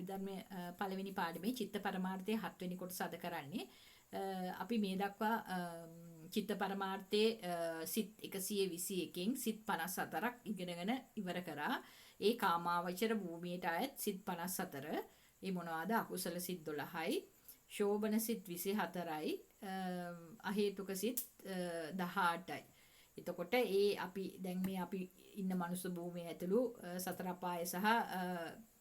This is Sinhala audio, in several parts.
අභිධර්මයේ පළවෙනි පාඩමේ චිත්ත පරමාර්ථයේ 7 වෙනි කොටස අද කරන්නේ. අපි මේ දක්වා චිත්ත පරමාර්ථයේ සිත් 121කින් සිත් 54ක් ඉගෙනගෙන ඉවර කරා. ඒ කාමාවචර භූමියට අයත් සිත් 54. ඒ මොනවාද? අකුසල සිත් 12යි, ශෝභන සිත් 24යි, අහේතුක සිත් 18යි. එතකොට අපි දැන් මේ අපි ඉන්න මනුස්ස භූමිය ඇතුළු සතර අපාය සහ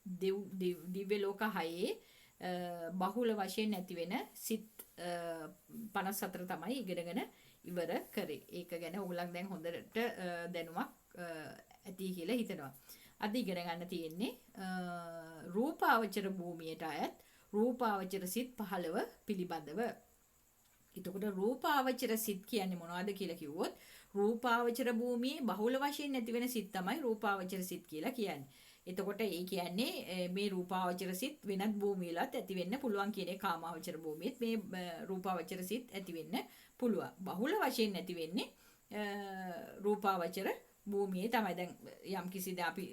දිව්‍ය ලෝක 6 බහුල වශයෙන් නැති වෙන සිත් 54 තමයි ඉගෙනගෙන ඉවර කරේ. ඒක ගැන ඕගොල්ලන් දැන් හොඳට දැනුමක් ඇති කියලා හිතනවා. අද ඉගෙන ගන්න තියෙන්නේ රූපාවචර භූමියට අයත් රූපාවචර සිත් 15 පිළිබඳව. එතකොට රූපාවචර සිත් කියන්නේ මොනවද කියලා කිව්වොත් රූපාවචර භූමියේ බහුල වශයෙන් නැති වෙන සිත් තමයි රූපාවචර සිත් කියලා කියන්නේ. එතකොට ඒ කියන්නේ මේ රූපාවචර සිත් වෙනත් භූමියලත් ඇති වෙන්න පුළුවන් කියන කාමාවචර භූමියේත් මේ රූපාවචර සිත් ඇති වෙන්න පුළුවන්. බහුල වශයෙන් නැති වෙන්නේ රූපාවචර භූමියේ තමයි. දැන් යම් කිසි අපි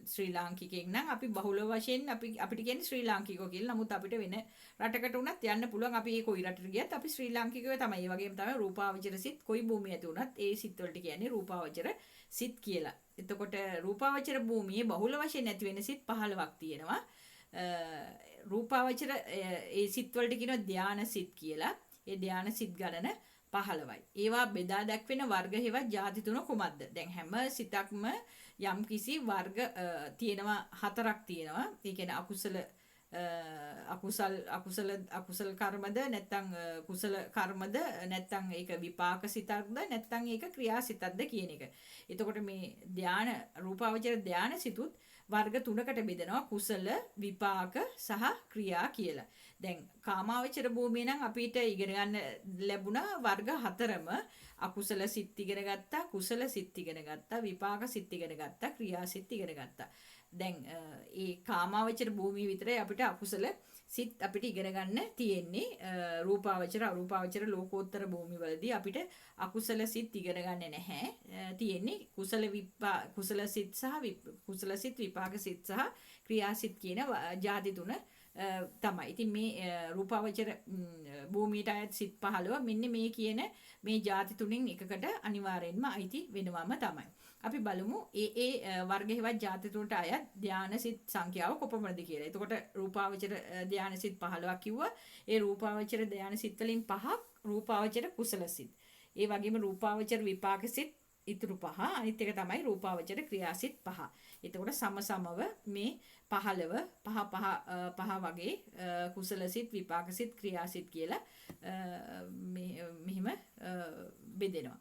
ශ්‍රී ලාංකිකයෙක් නම් අපි බහුල වශයෙන් අපිට කියන්නේ ශ්‍රී ලාංකිකයෝ කියලා. නමුත් අපිට වෙන රටකට උනත් යන්න පුළුවන්. අපි ඒ කොයි රටට ගියත් අපි ශ්‍රී ලාංකිකයෝ තමයි. ඒ වගේම තමයි රූපාවචර සිත් කොයි භූමිය ඇති උනත් ඒ සිත් වලට කියන්නේ රූපාවචර සිත් කියලා. එතකොට රූපාවචර භූමියේ බහුල වශයෙන් නැති වෙන සිත් 15ක් තියෙනවා. රූපාවචර ඒ සිත් වලට කියනවා ධාන සිත් කියලා. ඒ ධාන සිත් ගණන 15යි. ඒවා බෙදා දක්වන වර්ග හේවත් ಜಾති තුන කුමක්ද? දැන් හැම සිතක්ම යම් කිසි වර්ග තියෙනවා 4ක් තියෙනවා. ඒ කියන්නේ අකුසල කර්මද නැත්නම් කුසල කර්මද නැත්නම් ඒක විපාක සිතක්ද නැත්නම් ඒක ක්‍රියා සිතක්ද කියන එක. එතකොට මේ ධාන රූපාවචර ධාන සිතුත් වර්ග 3කට බෙදෙනවා. කුසල, විපාක සහ ක්‍රියා කියලා. දැන් කාමාවචර භූමිය නම් අපිට ඉගෙන ගන්න ලැබුණා වර්ග 4ම අකුසල සිත් ඉගෙන ගත්තා, කුසල සිත් ඉගෙන ගත්තා, විපාක සිත් ඉගෙන ගත්තා, ක්‍රියා සිත් ඉගෙන ගත්තා. දැන් ඒ කාමාවචර භූමිය විතරයි අපිට අකුසල සිත් අපිට ඉගෙන ගන්න තියෙන්නේ. රූපාවචර අරූපාවචර ලෝකෝත්තර භූමිය වලදී අපිට අකුසල සිත් ඉගෙන ගන්න නැහැ. තියෙන්නේ කුසල සිත් සහ කුසල සිත්, විපාක සිත් සහ ක්‍රියා සිත් කියන ಜಾති තුන තමයි. ඉතින් මේ රූපාවචර භූමියට අයත් සිත් 15 මෙන්න මේ කියන මේ ಜಾති තුනෙන් එකකට අනිවාර්යෙන්ම අයිති වෙනවම තමයි. අපි බලමු ඒ වර්ග හේවත් ಜಾති තුනට අයත් ධාන සිත් සංඛ්‍යාව කොපමණද කියලා. එතකොට රූපාවචර ධාන සිත් 15ක් කිව්වා. ඒ රූපාවචර ධාන සිත් වලින් 5ක් රූපාවචර කුසල සිත්. ඒ වගේම රූපාවචර විපාක සිත් ඉතුරු 5. අනිත් එක තමයි රූපාවචර ක්‍රියා සිත් 5. එතකොට සමසමව මේ 15 වගේ කුසල සිත්, විපාක සිත්, ක්‍රියා සිත් කියලා මෙහිම බෙදෙනවා.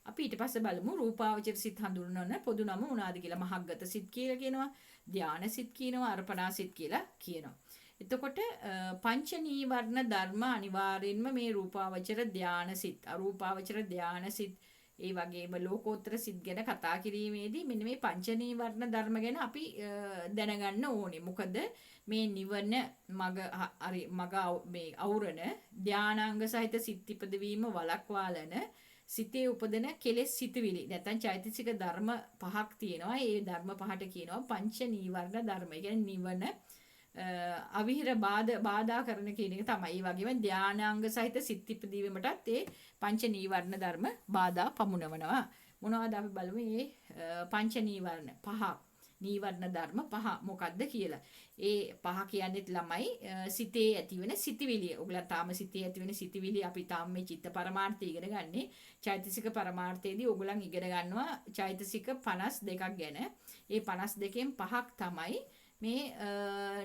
අපි ඊට පස්සේ බලමු රූපාවචර සිත් හඳුන්වන පොදු නම මොනවාද කියලා. මහග්ගත සිත් කියලා කියනවා, ධාන සිත් කියනවා, අර්පණා සිත් කියලා කියනවා. එතකොට පංච නීවරණ ධර්ම අනිවාර්යෙන්ම මේ රූපාවචර ධාන සිත්, අරූපාවචර ධාන සිත්, ඒ වගේම ලෝකෝත්තර සිත් ගැන කතා කිරීමේදී මෙන්න මේ පංච නීවරණ ධර්ම ගැන අපි දැනගන්න ඕනේ. මොකද මේ නිවන මග මේ අවුරන ධානාංග සහිත සිත් ඉපදවීම වළක්වාලන සිතේ උපදින කෙලෙස් සිතුවිලි නැත්නම් චෛතසික ධර්ම 5ක් තියෙනවා. ඒ ධර්ම 5ට කියනවා පංච නීවරණ ධර්ම. ඒ කියන්නේ නිවන අවිහිර බාධා කරන කියන එක තමයි. ඒ වගේම ධානාංග සහිත සිත් ඉපදීමටත් ඒ පංච නීවරණ ධර්ම බාධා පමුණවනවා. මොනවද අපි බලමු මේ පංච නීවරණ 5. නීවරණ ධර්ම 5 මොකක්ද කියලා. ඒ 5 කියන්නේත් ළමයි සිතේ ඇතිවෙන සිතිවිලි. ඔයගොල්ලෝ තාම සිතේ ඇතිවෙන සිතිවිලි අපි තාම මේ චිත්ත පරමාර්ථය ඉගෙන ගන්නේ. චෛතසික පරමාර්ථයේදී ඔයගොල්ලන් ඉගෙන ගන්නවා චෛතසික 52ක් ගැන. ඒ 52කින් 5ක් තමයි මේ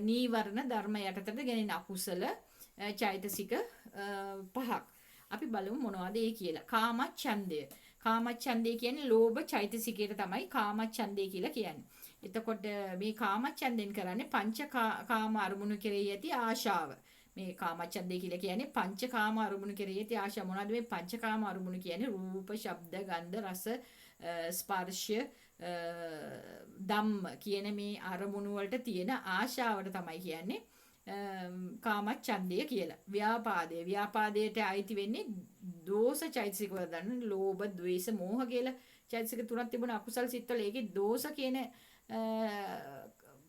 නීවරණ ධර්ම යටතට ගෙනෙන අකුසල චෛතසික 5ක්. අපි බලමු මොනවද ඒ කියලා. කාමච්ඡන්දය. කාමච්ඡන්දය කියන්නේ ලෝභ චෛතසිකයට තමයි කාමච්ඡන්දය කියලා කියන්නේ. එතකොට මේ කාමච්ඡන්දෙන් කරන්නේ පංචකාම අරමුණු කෙරෙහි ඇති ආශාව. මේ කාමච්ඡන්දය කියලා කියන්නේ පංචකාම අරමුණු කෙරෙහි ඇති ආශාව. මොනවද මේ පංචකාම අරමුණු කියන්නේ? රූප, ශබ්ද, ගන්ධ, රස, ස්පර්ශ, ධම්ම කියන මේ අරමුණු වලට තියෙන ආශාවට තමයි කියන්නේ කාමච්ඡන්දය කියලා. ව්‍යාපාදයට අයිති වෙන්නේ දෝෂ චෛතසික වල දන්න ලෝභ, ද්වේෂ, මෝහ කියලා චෛතසික තුනක් තිබුණ අකුසල් සිත්වල ඒකේ දෝෂ කියන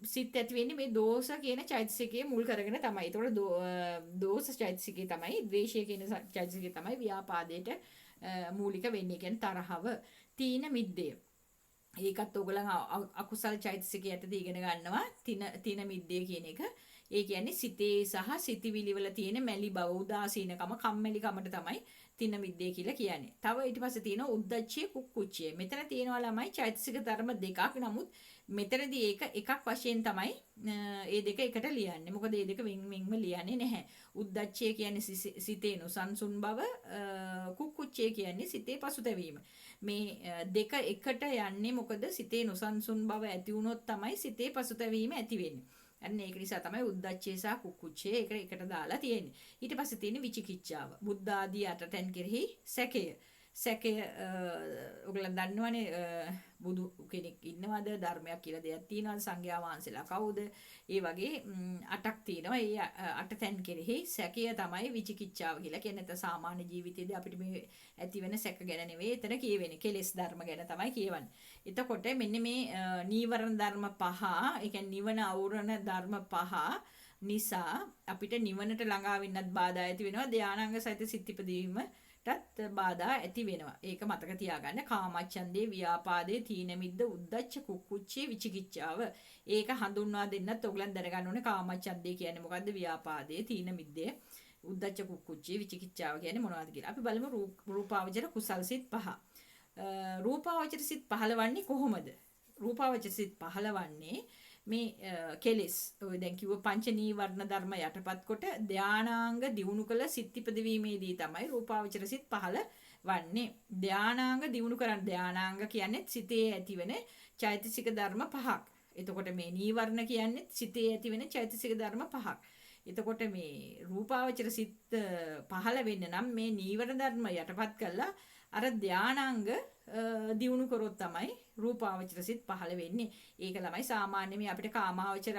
සිත් ඇති වෙන්නේ මේ දෝෂ කියන චෛතසිකයේ මුල් කරගෙන තමයි. ඒතකොට දෝෂ චෛතසිකයේ තමයි, ද්වේෂය කියන චෛතසිකයේ තමයි ව්‍යාපාදයට මූලික වෙන්නේ. කියන්නේ තරහව, තීන මිද්දය. ඒකත් ඔයගලන් අකුසල් චෛතසිකය යටතේ ඉගෙන ගන්නවා. තීන මිද්දය කියන එක. ඒ කියන්නේ සිතේ සහ සිතිවිලි වල තියෙන මැලි බව, උදාසීනකම, කම්මැලිකමට තමයි තින මිද්දේ කියලා කියන්නේ. තව ඊට පස්සේ තියෙනවා උද්දච්චය, කුක්කුච්චය. මෙතන තියෙනවා ළමයි චෛතසික ධර්ම දෙකක්. නමුත් මෙතනදී ඒක එකක් වශයෙන් තමයි ඒ දෙක එකට ලියන්නේ. මොකද මේ දෙක වෙන් වෙන්ව ලියන්නේ නැහැ. උද්දච්චය කියන්නේ සිතේ නොසන්සුන් බව, කුක්කුච්චය කියන්නේ සිතේ පසුතැවීම. මේ දෙක එකට යන්නේ මොකද සිතේ නොසන්සුන් බව ඇති වුණොත් තමයි සිතේ පසුතැවීම ඇති වෙන්නේ. අන්න ඒක නිසා තමයි උද්දච්චය සහ කුක්කුච්චය එකට දාලා තියෙන්නේ. ඊට පස්සේ තියෙන විචිකිච්ඡාව. බුද්ධ ආදී අටතෙන් කෙරෙහි සැකය. සැකය ඔයගොල්ලෝ දන්නවනේ බුදු කෙනෙක් ඉන්නවද, ධර්මයක් කියලා දෙයක් තියෙනවද, සංඝයා වහන්සේලා කවුද? ඒ වගේ අටක් තියෙනවා. ඒ අටතෙන් කෙරෙහි සැකය තමයි විචිකිච්ඡාව කියලා කියන්නේ. නැත්නම් සාමාන්‍ය ජීවිතයේදී අපිට මේ ඇති වෙන සැක ගැන නෙවෙයි එතන කියවෙන්නේ. කෙලෙස් ධර්ම ගැන තමයි කියවන්නේ. එතකොට මෙන්න මේ නීවරණ ධර්ම පහ, ඒ කියන්නේ නිවන අවුරණ ධර්ම පහ නිසා අපිට නිවනට ළඟා වෙන්නත් බාධා ඇති වෙනවා. ධානාංග සහිත සිත් ඉපදීමටත් බාධා ඇති වෙනවා. ඒක මතක තියාගන්න. කාමච්ඡන්දේ, ව්‍යාපාදේ, තීන මිද්ද, උද්දච්ච, කුක්කුච්චේ, විචිකිච්ඡාව. ඒක හඳුන්වා දෙන්නත් ඔයගලන් දැනගන්න ඕනේ. කාමච්ඡන්දේ කියන්නේ මොකද්ද? ව්‍යාපාදේ, තීන මිද්දේ, උද්දච්ච, කුක්කුච්චේ, විචිකිච්ඡාව කියන්නේ මොනවද කියලා. අපි බලමු රූපාවචර කුසල් සිත් පහ. රූපාවචර සිත් පහළවන්නේ කොහොමද? රූපාවචර සිත් පහළවන්නේ මේ කෙලෙස් ඔය දැන් කිව්ව පංච නීවරණ ධර්ම යටපත් කොට ධානාංග දියුණු කළ සිත් ඉපදවීමේදී තමයි රූපාවචර සිත් පහළ වන්නේ. ධානාංග දියුණු කරන්, ධානාංග කියන්නේ සිතේ ඇතිවෙන චෛතසික ධර්ම පහක්. එතකොට මේ නීවරණ කියන්නේ සිතේ ඇතිවෙන චෛතසික ධර්ම පහක්. එතකොට මේ රූපාවචර සිත් පහළ වෙන්න නම් මේ නීවරණ ධර්ම යටපත් කළා අර ධානාංග දියුණු කරොත් තමයි රූපාවචර සිත් පහළ වෙන්නේ. ඒක ළමයි සාමාන්‍ය මේ අපිට කාමාවචර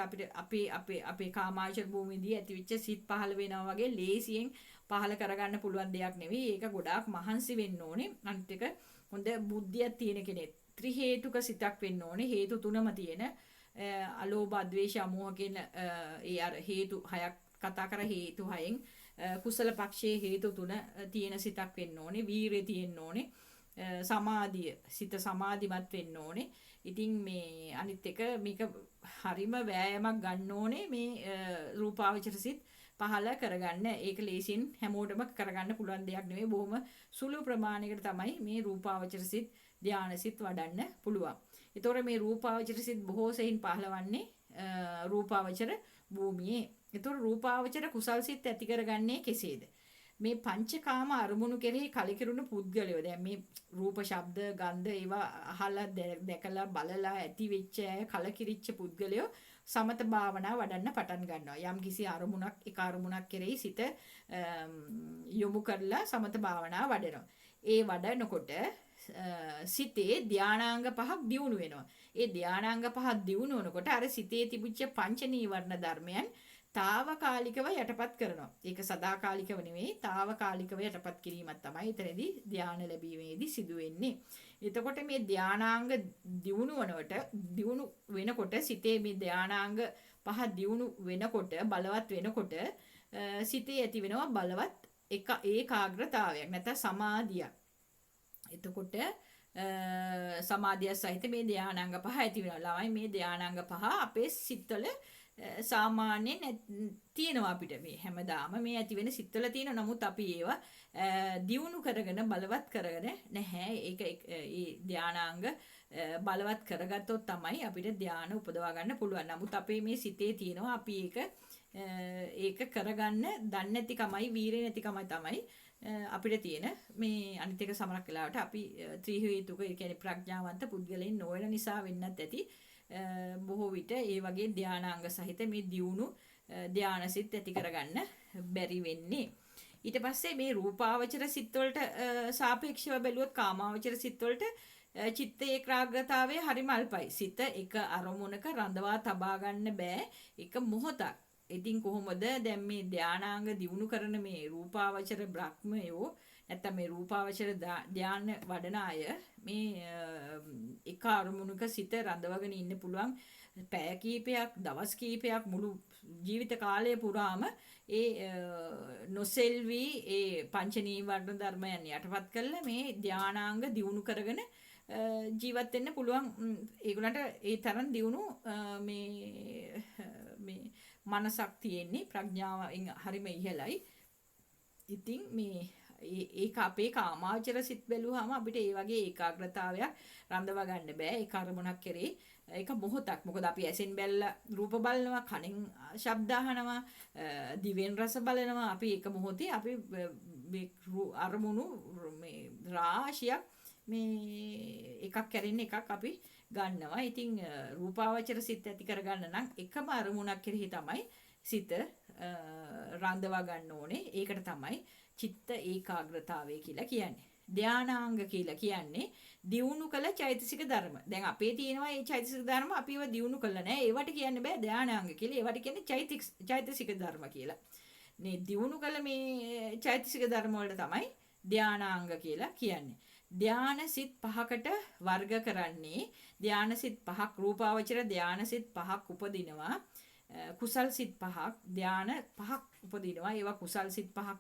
අපේ කාමාවචර භූමියේදී ඇතිවෙච්ච සිත් පහළ වෙනවා වගේ ලේසියෙන් පහළ කරගන්න පුළුවන් දෙයක් නෙවෙයි. ඒක ගොඩාක් මහන්සි වෙන්න ඕනේ. අනිත් එක හොඳ බුද්ධියක් තියෙන කෙනෙක්. ත්‍රි හේතුක සිතක් වෙන්න ඕනේ. හේතු තුනම තියෙන අලෝභ, ද්වේෂ, අමෝහ කියන ඒ අර හේතු හයක් කතා කර හේතු හයෙන් කුසල පක්ෂයේ හේතු තුන තියෙන සිතක් වෙන්න ඕනේ. වීරිය තියෙන්න ඕනේ. සමාධිය, සිත සමාධිමත් වෙන්න ඕනේ. ඉතින් මේ අනිත් එක මේක හරිම වෑයමක් ගන්න ඕනේ මේ රූපාවචර සිත් පහළ කරගන්න. ඒක ලේසියෙන් හැමෝටම කරගන්න පුළුවන් දෙයක් නෙවෙයි. බොහොම සුළු ප්‍රමාණයකට තමයි මේ රූපාවචර සිත්, ධානය සිත් වඩන්න පුළුවන්. ඒතකොට මේ රූපාවචර සිත් බොහෝ සෙයින් පහළවන්නේ රූපාවචර භූමියේ. ඒතකොට රූපාවචර කුසල් සිත් ඇති කරගන්නේ කෙසේද? මේ පංචකාම අරමුණු කෙරෙහි කලකිරුණු පුද්ගලයෝ දැන් මේ රූප, ශබ්ද, ගන්ධ ඒවා අහලා දැකලා බලලා ඇති වෙච්ච අය, කලකිරිච්ච පුද්ගලයෝ සමත භාවනා වඩන්න පටන් ගන්නවා. යම් කිසි අරමුණක්, එක අරමුණක් කෙරෙහි සිත යොමු කරලා සමත භාවනා වඩනවා. ඒ වඩනකොට සිතේ ධානාංග පහක් දියුණු වෙනවා. ඒ ධානාංග පහක් දියුණු වෙනකොට අර සිතේ තිබුච්ච පංච නීවරණ ධර්මයන් తాවකාලිකව යටපත් කරනවා. ඒක සදාකාලිකව නෙවෙයි, తాවකාලිකව යටපත් කිරීමක් තමයි එතනදී ධානය ලැබීමේදී සිදු වෙන්නේ. එතකොට මේ ධානාංග දියුණු වෙනකොට සිතේ මේ ධානාංග පහ දියුණු වෙනකොට, බලවත් වෙනකොට සිතේ ඇති වෙනවා බලවත් ඒකාග්‍රතාවයක් නැත්නම් සමාධියක්. එතකොට සමාධිය සහිත මේ ධානාංග පහ ඇති වෙනවා. ළමයි මේ ධානාංග පහ අපේ සිත්වල සාමාන්‍යයෙන් තියෙනවා අපිට මේ හැමදාම මේ ඇති වෙන සිත්වල තියෙන. නමුත් අපි ඒවා දියුණු කරගෙන බලවත් කරගෙන නැහැ. ඒක ඒ ධානාංග බලවත් කරගත්තොත් තමයි අපිට ධානය උපදවා ගන්න පුළුවන්. නමුත් අපේ මේ සිතේ තියෙනවා අපි ඒක කරගන්න දන්නේ නැතිකමයි, වීරිය නැතිකමයි තමයි අපිට තියෙන මේ අනිත් එක සමහරක් වෙලාවට අපි ත්‍රි හේතුක, ඒ කියන්නේ ප්‍රඥාවන්ත පුද්ගලයන් නොවන නිසා වෙන්නත් ඇති. බොහෝ විට ඒ වගේ ධානාංග සහිත මේ දියුණු ධානසිත ඇති කරගන්න බැරි වෙන්නේ. ඊට පස්සේ මේ රූපාවචර සිත් වලට සාපේක්ෂව බැලුවොත් කාමාවචර සිත් වලට චිත්ත ඒකාග්‍රතාවය හරිම අල්පයි. සිත එක අරමුණක රඳවා තබා ගන්න බෑ. එක මොහොතක්. ඉතින් කොහොමද දැන් මේ ධානාංග දියුණු කරන මේ රූපාවචර බ්‍රහ්මයෝ නැත්තම් මේ රූපාවචර ධානය වඩන අය මේ එක අරමුණක සිත රඳවගෙන ඉන්න පුළුවන් පැය කීපයක් දවස් කීපයක් මුළු ජීවිත කාලය පුරාම ඒ නොසෙල්වි ඒ පංච නීවරණ ධර්මයන් යටපත් කරලා මේ ධානාංග දියුණු කරගෙන ජීවත් වෙන්න පුළුවන්. ඒගොල්ලන්ට ඒ තරම් දියුණු මේ මනසක් තියෙන්නේ ප්‍රඥාවෙන් හරිම ඉහළයි. ඉතින් මේ ඒක අපේ කාමාවචර සිත් බැලුවාම අපිට ඒ වගේ ඒකාග්‍රතාවයක් රඳව ගන්න බෑ. ඒ කර්මණක් කරේ ඒක මොහොතක්. මොකද අපි ඇසෙන් බැලලා රූප බලනවා, කනෙන් ශබ්ද අහනවා, දිවෙන් රස බලනවා. අපි ඒක මොහොතේ අපි මේ අරමුණු මේ රාශියක් මේ එකක් කැරෙන්න එකක් අපි ගන්නවා. ඉතින් රූපාවචර සිත් ඇති කරගන්න නම් එකම අරමුණක් කෙරෙහි තමයි සිත රඳවා ගන්න ඕනේ. ඒකට තමයි චිත්ත ඒකාග්‍රතාවය කියලා කියන්නේ. ධානාංග කියලා කියන්නේ දියුණු කළ චෛතසික ධර්ම. දැන් අපේ තියෙනවා මේ චෛතසික ධර්ම අපිව දියුණු කළා නෑ. ඒවට කියන්න බෑ ධානාංග කියලා. ඒවට කියන්නේ චෛතසික ධර්ම කියලා. මේ දියුණු කළ මේ චෛතසික ධර්ම වලට තමයි ධානාංග කියලා කියන්නේ. ධාන සිත් 5කට වර්ග කරන්නේ ධානසිත 5ක් රූපාවචර ධානසිත 5ක් උපදිනවා. කුසල් සිත් 5ක් ධාන 5ක් උපදිනවා. ඒවා කුසල් සිත් 5ක්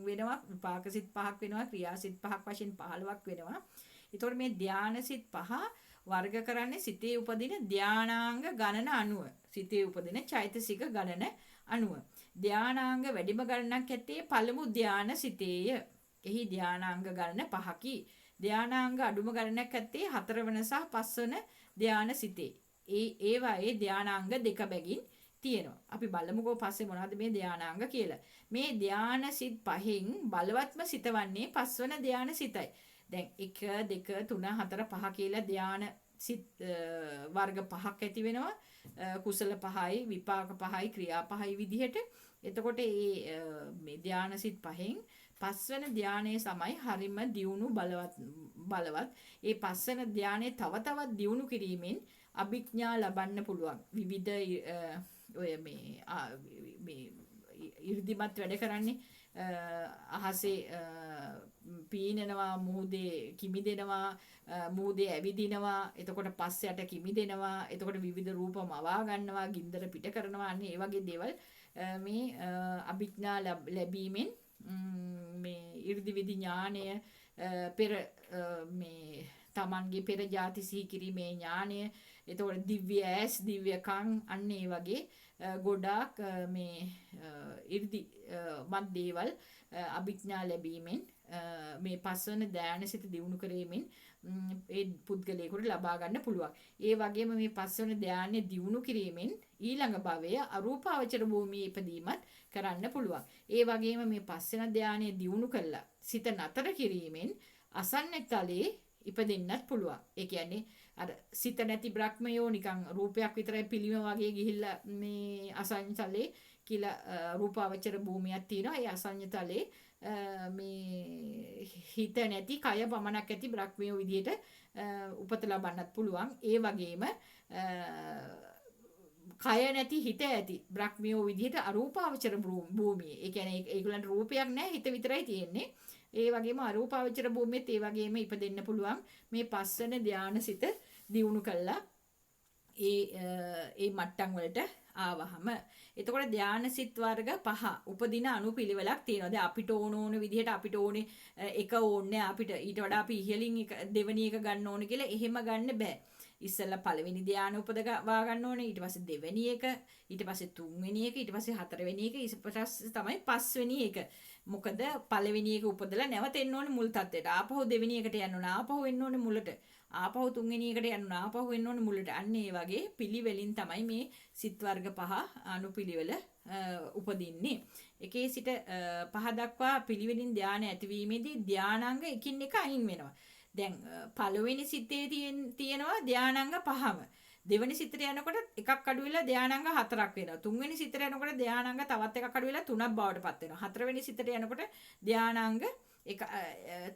වෙනවා, විපාක සිත් 5ක් වෙනවා, ක්‍රියා සිත් 5ක් වශයෙන් 15ක් වෙනවා. ඒතකොට මේ ධාන සිත් 5 වර්ග කරන්නේ සිතේ උපදින ධානාංග ගණන අනුව. සිතේ උපදින චෛතසික ගණන අනුව. ධානාංග වැඩිම ගණනක් ඇත්තේ පළමු ධාන සිතේය. එහි ධානාංග ගණන 5කි. ධානාංග අඩුම ගණනක් ඇත්තේ 4 වෙනි සහ 5 වෙනි ධාන සිතේ. ඒවායේ ධානාංග දෙක බැගින් තියෙනවා. අපි බලමුකෝ පස්සේ මොනවද මේ ධානාංග කියලා. මේ ධාන සිත් 5න් බලවත්ම සිතවන්නේ 5 වෙනි ධාන සිතයි. දැන් 1 2 3 4 5 කියලා ධාන සිත් වර්ග 5ක් ඇති වෙනවා. කුසල 5යි, විපාක 5යි, ක්‍රියා 5යි විදිහට. එතකොට මේ ධාන සිත් 5න් 5 වෙනි ධානයේ සමයි හරිම දියුණු බලවත්. ඒ 5 වෙනි ධානයේ තව තවත් දියුණු කිරීමෙන් අභිඥා ලබන්න පුළුවන්. විවිධ ඔය මේ 이르දිමත් වැඩ කරන්නේ අහසේ පීනනවා, මුහුදේ කිමිදෙනවා, මුහුදේ ඇවිදිනවා, එතකොට පස්සයට කිමිදෙනවා, එතකොට විවිධ රූප මවා ගන්නවා, ගින්දර පිට කරනවා. අන්න ඒ වගේ දේවල් මේ අභිඥා ලැබීමෙන් මේ 이르දි විදි ඥානය පෙර මේ තමන්ගේ පෙර ಜಾති සිහි කිරීමේ ඥානය, එතකොට දිව්‍ය ඇස්, දිව්‍ය කන්, අන්න ඒ වගේ ගොඩාක් මේ 이르දි මත් දේවල් අභිඥා ලැබීමෙන් මේ 5 වෙනි ධානසිත දියුණු කිරීමෙන් ඒ පුද්ගලයාට ලබා ගන්න පුළුවන්. ඒ වගේම මේ 5 වෙනි ධානය දියුණු කිරීමෙන් ඊළඟ භවයේ අරූපාවචර භූමියේ ඉපදීමත් කරන්න පුළුවන්. ඒ වගේම මේ 5 වෙනි ධානය දියුණු කළා සිත නතර කිරීමෙන් අසන්නේ තලයේ ඉපදෙන්නත් පුළුවන්. ඒ කියන්නේ අර සිත නැති බ්‍රහ්මයෝ නිකන් රූපයක් විතරයි පිළිම වගේ ගිහිල්ලා මේ අසඤ්ඤතලේ කියලා රූපාවචර භූමියක් තියෙනවා. ඒ අසඤ්ඤතලේ මේ හිත නැති කය පමණක් ඇති බ්‍රහ්මයෝ විදිහට උපත ලබන්නත් පුළුවන්. ඒ වගේම කය නැති හිත ඇති බ්‍රහ්මයෝ විදිහට අරූපාවචර භූමියේ. ඒ කියන්නේ ඒගොල්ලන්ට රූපයක් නැහැ, හිත විතරයි තියෙන්නේ. ඒ වගේම අරූපාවචර භූමියේත් ඒ වගේම ඉපදෙන්න පුළුවන්. මේ 5 වෙනි ධානසිත දියුණු කළා ඒ මට්ටම් වලට ආවහම එතකොට ධානසිත වර්ග 5 උපදින අනුපිළිවෙලක් තියෙනවා. දැන් අපිට ඕන විදිහට අපිට ඕනේ එක ඕනේ අපිට ඊට වඩා අපි ඉහළින් එක දෙවෙනි එක ගන්න ඕනේ කියලා එහෙම ගන්න බෑ. ඉස්සෙල්ලා පළවෙනි ධානය උපදවා ගන්න ඕනේ, ඊට පස්සේ දෙවෙනි එක, ඊට පස්සේ තුන්වෙනි එක, ඊට පස්සේ හතරවෙනි එක, ඊට පස්සේ තමයි පස්වෙනි එක. මොකද පළවෙනි එක උපදලා නැවත එන්න ඕනේ මුල් තත්ත්වයට. ආපහු දෙවෙනි එකට යන්න ඕනේ, ආපහු එන්න ඕනේ මුලට. ආපහු තුන්වෙනි එකට යන්න ඕනේ, ආපහු එන්න ඕනේ මුලට. අන්න ඒ වගේ පිළිවෙලින් තමයි මේ සිත් වර්ග 5 අනුපිළිවෙල උපදින්නේ. එකේ සිට 5 දක්වා පිළිවෙලින් ධානය ඇතිවීමේදී ධානාංග එකින් එක අයින් වෙනවා. දැන් පළවෙනි සිතේ තියෙනවා ධානාංග 5ම. දෙවෙනි සිතට යනකොට එකක් අඩු වෙලා ධානාංග 4ක් වෙනවා. තුන්වෙනි සිතට යනකොට ධානාංග තවත් එකක් අඩු වෙලා 3ක් බවට පත් වෙනවා. හතරවෙනි සිතට යනකොට ධානාංග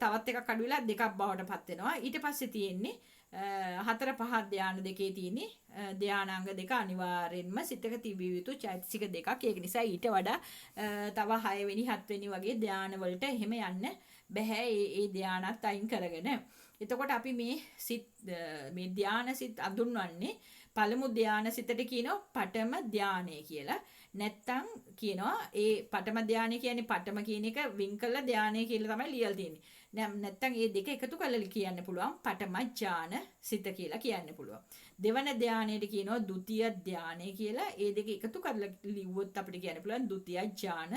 තවත් එකක් අඩු වෙලා 2ක් බවට පත් වෙනවා. ඊට පස්සේ තියෙන්නේ හතර පහ ධාන දෙකේ තියෙන්නේ ධානාංග දෙක අනිවාර්යෙන්ම සිතක තිබිය යුතු චෛතසික දෙකක්. ඒක නිසා ඊට වඩා තව 6 වෙනි 7 වෙනි වගේ ධාන වලට එහෙම යන්න බෑ. ඒ ධානත් අයින් කරගෙන. එතකොට අපි මේ ධාන සිත් අඳුන්වන්නේ පළමු ධාන සිතට කියනවා පඨම ධානය කියලා. නැත්තම් කියනවා ඒ පඨම ධානය කියන්නේ පඨම කියන එක වින් කළ ධානය කියලා තමයි ලියලා තියෙන්නේ. නැත්තම් මේ දෙක එකතු කරලා කියන්න පුළුවන් පඨම ඥාන සිත කියලා කියන්න පුළුවන්. දෙවන ධානයට කියනවා ဒုတိ ය ධානය කියලා. ඒ දෙක එකතු කරලා ලිව්වොත් අපිට කියන්න පුළුවන් ဒုတိ ය ඥාන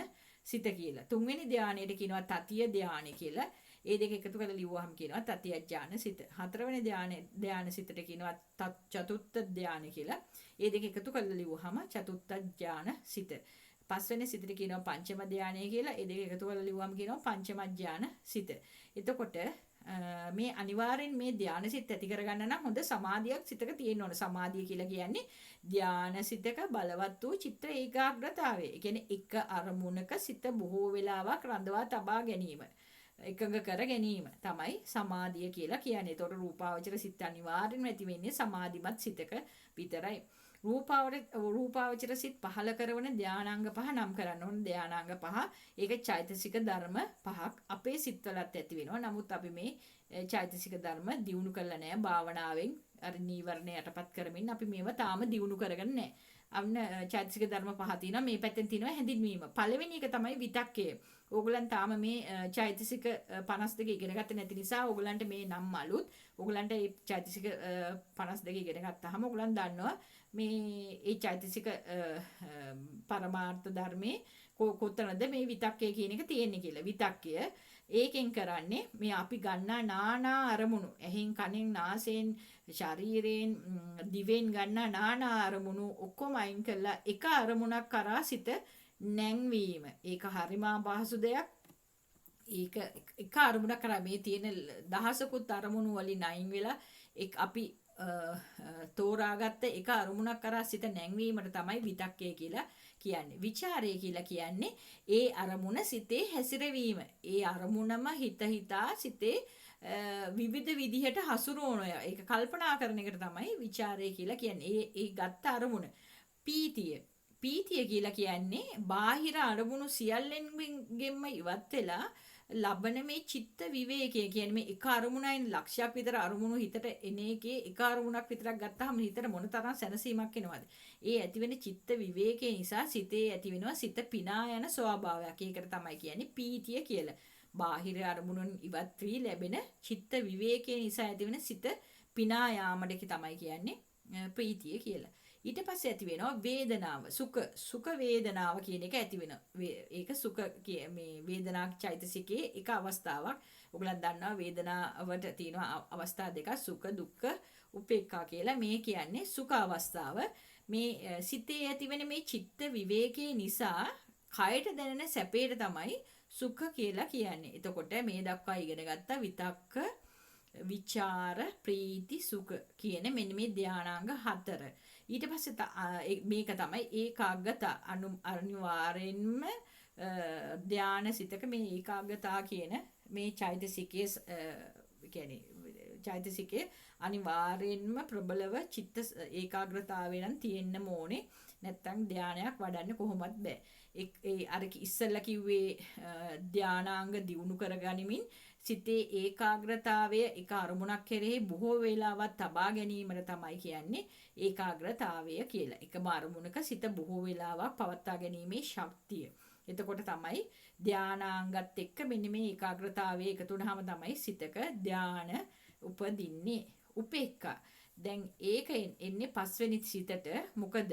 සිත කියලා. තුන්වෙනි ධානයට කියනවා තතිය ධානය කියලා. ඒ දෙක එකතු කරලා ලිව්වහම කියනවා තතිය ඥාන සිත. හතරවෙනි ධාන සිතට කියනවා චතුත්ථ ධානය කියලා. ඒ දෙක එකතු කරලා ලිව්වහම චතුත්ථ ඥාන සිත. පස්වෙනි සිතට කියනවා පංචම ධානය කියලා. ඒ දෙක එකතු කරලා ලිව්වහම කියනවා පංචම ඥාන සිත. එතකොට මේ අනිවාර්යෙන් මේ ධාන සිත ඇති කරගන්න නම් හොඳ සමාධියක් සිතක තියෙන්න ඕන. සමාධිය කියලා කියන්නේ ධාන සිතක බලවත් වූ චිත්ත ඒකාග්‍රතාවය. ඒ කියන්නේ එක අරමුණක සිත බොහෝ වෙලාවක් රඳවා තබා ගැනීම. එකඟ කර ගැනීම තමයි සමාධිය කියලා කියන්නේ. ඒතකොට රූපාවචර සිත අනිවාර්යෙන්ම ඇති වෙන්නේ සමාධිමත් සිතක විතරයි. රූපාවචර සිත පහල කරන ධානාංග පහ නම් කරන්න ඕන. ධානාංග පහ ඒක චෛතසික ධර්ම පහක් අපේ සිත්වලත් ඇති වෙනවා. නමුත් අපි මේ චෛතසික ධර්ම දියුණු කරලා නැහැ. භාවනාවෙන් අර නීවරණ යටපත් කරමින් අපි මේවා තාම දියුණු කරගන්නේ නැහැ. අන්න චෛතසික ධර්ම පහ තියෙනවා. මේ පැත්තෙන් තියෙනවා හැඳින්වීම. පළවෙනි එක තමයි විතක්කය. ඕගලන් තාම මේ චෛතසික 52 ඉගෙන ගත්තේ නැති නිසා ඕගලන්ට මේ නම් අලුත්. ඕගලන්ට මේ චෛතසික 52 ඉගෙන ගත්තාම ඕගලන් දන්නවා මේ චෛතසික පරමාර්ථ ධර්මයේ කොතනද මේ විතක්කය කියන එක තියෙන්නේ කියලා. විතක්කය ඒකෙන් කරන්නේ මේ අපි ගන්නා නානා අරමුණු ඇහෙන් කනෙන් නාසයෙන් ශරීරයෙන් දිවෙන් ගන්නා නානා අරමුණු ඔක්කොම අයින් කරලා එක අරමුණක් කරා සිත නැංවීම. ඒක හරිම අපහසු දෙයක්. ඒක එක අරමුණක් කරා මේ තියෙන දහසකුත් අරමුණු වලින් අයින් වෙලා අපි තෝරාගත්ත එක අරමුණක් කරා සිත නැංවීමට තමයි විතක්කය කියලා කියන්නේ. විචාරය කියලා කියන්නේ ඒ අරමුණ සිතේ හැසිරවීම. ඒ අරමුණම හිතා සිතේ විවිධ විදිහට හසුරුවන ඒක කල්පනා කරන එකට තමයි විචාරය කියලා කියන්නේ. ඒ ගත්ත අරමුණ. පීතිය කියලා කියන්නේ බාහිර අරමුණු සියල්ලෙන්ගෙන්ම ඉවත් වෙලා ලබන මේ චිත්ත විවේකය කියන්නේ මේ එක අරමුණයින් ලක්ෂයක් විතර අරමුණු හිතට එන එකේ එක අරමුණක් විතරක් ගත්තාම හිතට මොන තරම් සැනසීමක් එනවද? ඒ ඇතිවෙන චිත්ත විවේකය නිසා සිතේ ඇතිවෙනවා සිත පිනා යන ස්වභාවයක්. ඒකට තමයි කියන්නේ පීතිය කියලා. බාහිර අරමුණුන් ඉවත් වී ලැබෙන චිත්ත විවේකය නිසා ඇතිවෙන සිත පිනා යාමට තමයි කියන්නේ ප්‍රීතිය කියලා. ඊට පස්සේ ඇති වෙනවා වේදනාව. සුඛ වේදනාව කියන එක ඇති වෙනවා. ඒක සුඛ මේ වේදනා චෛතසිකයේ එක අවස්ථාවක්. ඔයගලන් දන්නවා වේදනාවට තියෙන අවස්ථා දෙකක් සුඛ දුක්ඛ උපේක්ඛා කියලා. මේ කියන්නේ සුඛ අවස්ථාව. මේ සිතේ ඇතිවෙන මේ චිත්ත විවේකයේ නිසා කයට දැනෙන සැපේට තමයි සුඛ කියලා කියන්නේ. එතකොට මේ දක්වා ඉගෙන ගත්ත විතක්ක විචාර ප්‍රීති සුඛ කියන මෙන්න මේ ධානාංග 4. ඊට පස්සේ මේක තමයි ඒකාග්‍රත අනිවාර්යෙන්ම ධාන සිතක මේ ඒකාග්‍රතා කියන මේ චෛතසිකයේ කියන්නේ චෛතසිකයේ අනිවාර්යෙන්ම ප්‍රබලව චිත්ත ඒකාග්‍රතාවය නම් තියෙන්න ඕනේ. නැත්තම් ධානයක් වඩන්න කොහොමවත් බෑ. ඒ අර ඉස්සෙල්ලා කිව්වේ ධානාංග දියුණු කරගනිමින් සිතේ ඒකාග්‍රතාවය එක අරමුණක් කෙරෙහි බොහෝ වේලාවක් තබා ගැනීමට තමයි කියන්නේ ඒකාග්‍රතාවය කියලා. එකම අරමුණක සිත බොහෝ වේලාවක් පවත්වා ගැනීමේ ශක්තිය. එතකොට තමයි ධානාංගත් එක්ක මෙන්න මේ ඒකාග්‍රතාවය එකතු වුනහම තමයි සිතක ධාන උපදින්නේ. උපේක්ඛා. දැන් ඒක එන්නේ පස්වෙනි සිතට. මොකද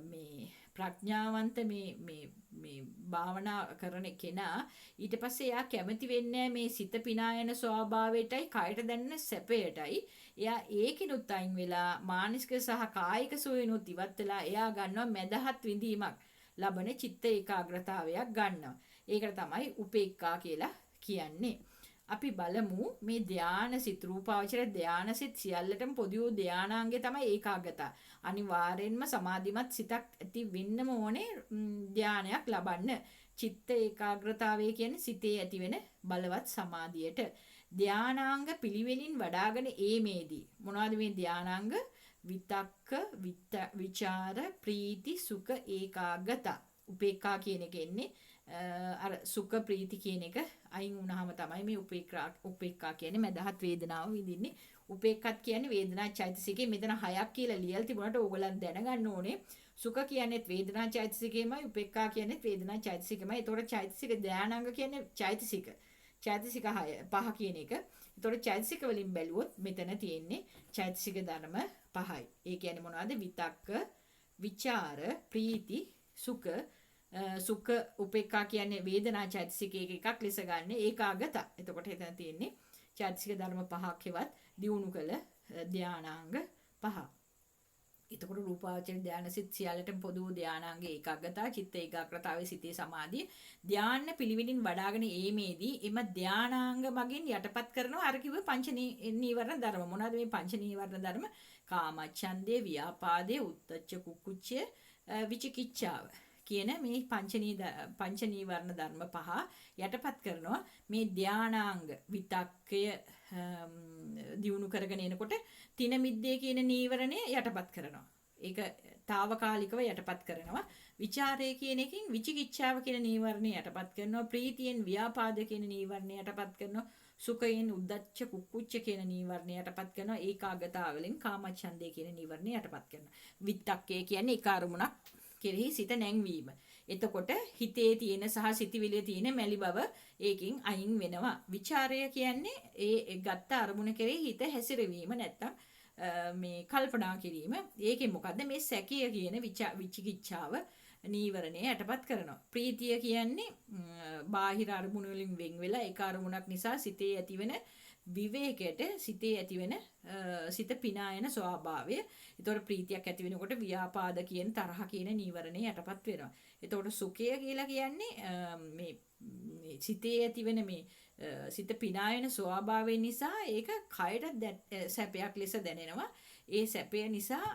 මේ ප්‍රඥාවන්ත මේ භාවනා කරන කෙනා ඊට පස්සේ එයා කැමති වෙන්නේ මේ සිත පිනා යන ස්වභාවයටයි කයට දැනෙන සැපයටයි. එයා ඒකිනුත් අයින් වෙලා මානසික සහ කායික සුවයනුත් ඉවත් වෙලා එයා ගන්නවා මදහත් විඳීමක් ලබන චිත්ත ඒකාග්‍රතාවයක් ගන්නවා. ඒකට තමයි උපේක්ඛා කියලා කියන්නේ. අපි බලමු මේ ධානසිත රූපාවචර ධානසිත සියල්ලටම පොදු වූ ධානාංගය තමයි ඒකාග්‍රතාව. අනිවාර්යෙන්ම සමාධිමත් සිතක් ඇති වෙන්නම ඕනේ ධානයක් ලබන්න. චිත්ත ඒකාග්‍රතාවය කියන්නේ සිතේ ඇතිවෙන බලවත් සමාධියට. ධානාංග පිළිවෙලින් වඩාගෙන ඒමේදී මොනවද මේ ධානාංග? විතක්ක, විචාර, ප්‍රීති, සුඛ, ඒකාග්‍රතා. උපේක්ඛා කියන එක එන්නේ අර සුඛ ප්‍රීති කියන එක අයින් වුණාම තමයි මේ උපේක්ඛා කියන්නේ මදහත් වේදනාව විඳින්නේ. උපේක්ඛත් කියන්නේ වේදනා චෛතසිකේ. මෙතන 6ක් කියලා ලියලා තිබුණාට ඕගලන් දැනගන්න ඕනේ. සුඛ කියන්නේත් වේදනා චෛතසිකේමයි, උපේක්ඛා කියන්නේත් වේදනා චෛතසිකේමයි. ඒතකොට චෛතසික ධානාංග කියන්නේ චෛතසික 5 කියන එක. ඒතකොට චෛතසික වලින් බැලුවොත් මෙතන තියෙන්නේ චෛතසික ධර්ම 5යි. ඒ කියන්නේ මොනවද? විතක්ක, විචාර, ප්‍රීති, සුඛ උපේක්ඛා කියන්නේ වේදනා චෛතසිකයක එකක් ලෙස ගන්න ඒකාගත. එතකොට එතන තියෙන්නේ චෛතසික ධර්ම 5ක් හෙවත් දියුණු කළ ධානාංග 5. එතකොට රූපාවචර ධානසිත සියල්ලටම පොදු ධානාංග ඒකාග්‍රතාව, චිත්ත ඒකාග්‍රතාවයේ සිටී සමාධිය ධාන පිළිවිලින් වඩාගෙන ඒමේදී එම ධානාංග මගින් යටපත් කරනවා අර කිව්ව පංච නීවරණ ධර්ම. මොනවද මේ පංච නීවරණ ධර්ම? කාමච්ඡන්දේ, ව්‍යාපාදේ, උද්ධච්ච කුක්කුච්චය, විචිකිච්ඡාව කියන මේ පංච නීවරණ ධර්ම 5 යටපත් කරනවා මේ ධානාංග විතක්කය දියුණු කරගෙන එනකොට තින මිද්දේ කියන නීවරණය යටපත් කරනවා. ඒක తాවකාලිකව යටපත් කරනවා. විචාරය කියන එකෙන් විචිකිච්ඡාව කියන නීවරණය යටපත් කරනවා. ප්‍රීතියෙන් ව්‍යාපාද කියන නීවරණය යටපත් කරනවා. සුඛයෙන් උද්ධච්ච කුක්කුච්ච කියන නීවරණය යටපත් කරනවා. ඒකාග්‍රතාවලින් කාමච්ඡන්දේ කියන නීවරණය යටපත් කරනවා. විතක්කය කියන්නේ එක අරමුණක් කෙරෙහි සිත නැංවීම. එතකොට හිතේ තියෙන සහ සිතිවිලියේ තියෙන මැලි බව ඒකින් අයින් වෙනවා. විචාරය කියන්නේ ඒ ගත්ත අරමුණ කෙරෙහි හිත හැසිරවීම නැත්තම් මේ කල්පනා කිරීම. ඒකෙන් මොකද්ද මේ සැකය කියන විචිකිච්ඡාව නීවරණය යටපත් කරනවා. ප්‍රීතිය කියන්නේ බාහිර අරමුණු වලින් වෙන් වෙලා ඒක අරමුණක් නිසා සිතේ ඇතිවෙන විවේකයට සිතේ ඇතිවෙන සිත පිනායන ස්වභාවය. ඒතකොට ප්‍රීතියක් ඇති වෙනකොට ව්‍යාපාද කියන තරහ කියන නීවරණය යටපත් වෙනවා. ඒතකොට සුඛය කියලා කියන්නේ මේ සිතේ ඇතිවෙන මේ සිත පිනායන ස්වභාවය නිසා ඒක කයට සැපයක් ලෙස දැනෙනවා. ඒ සැපය නිසා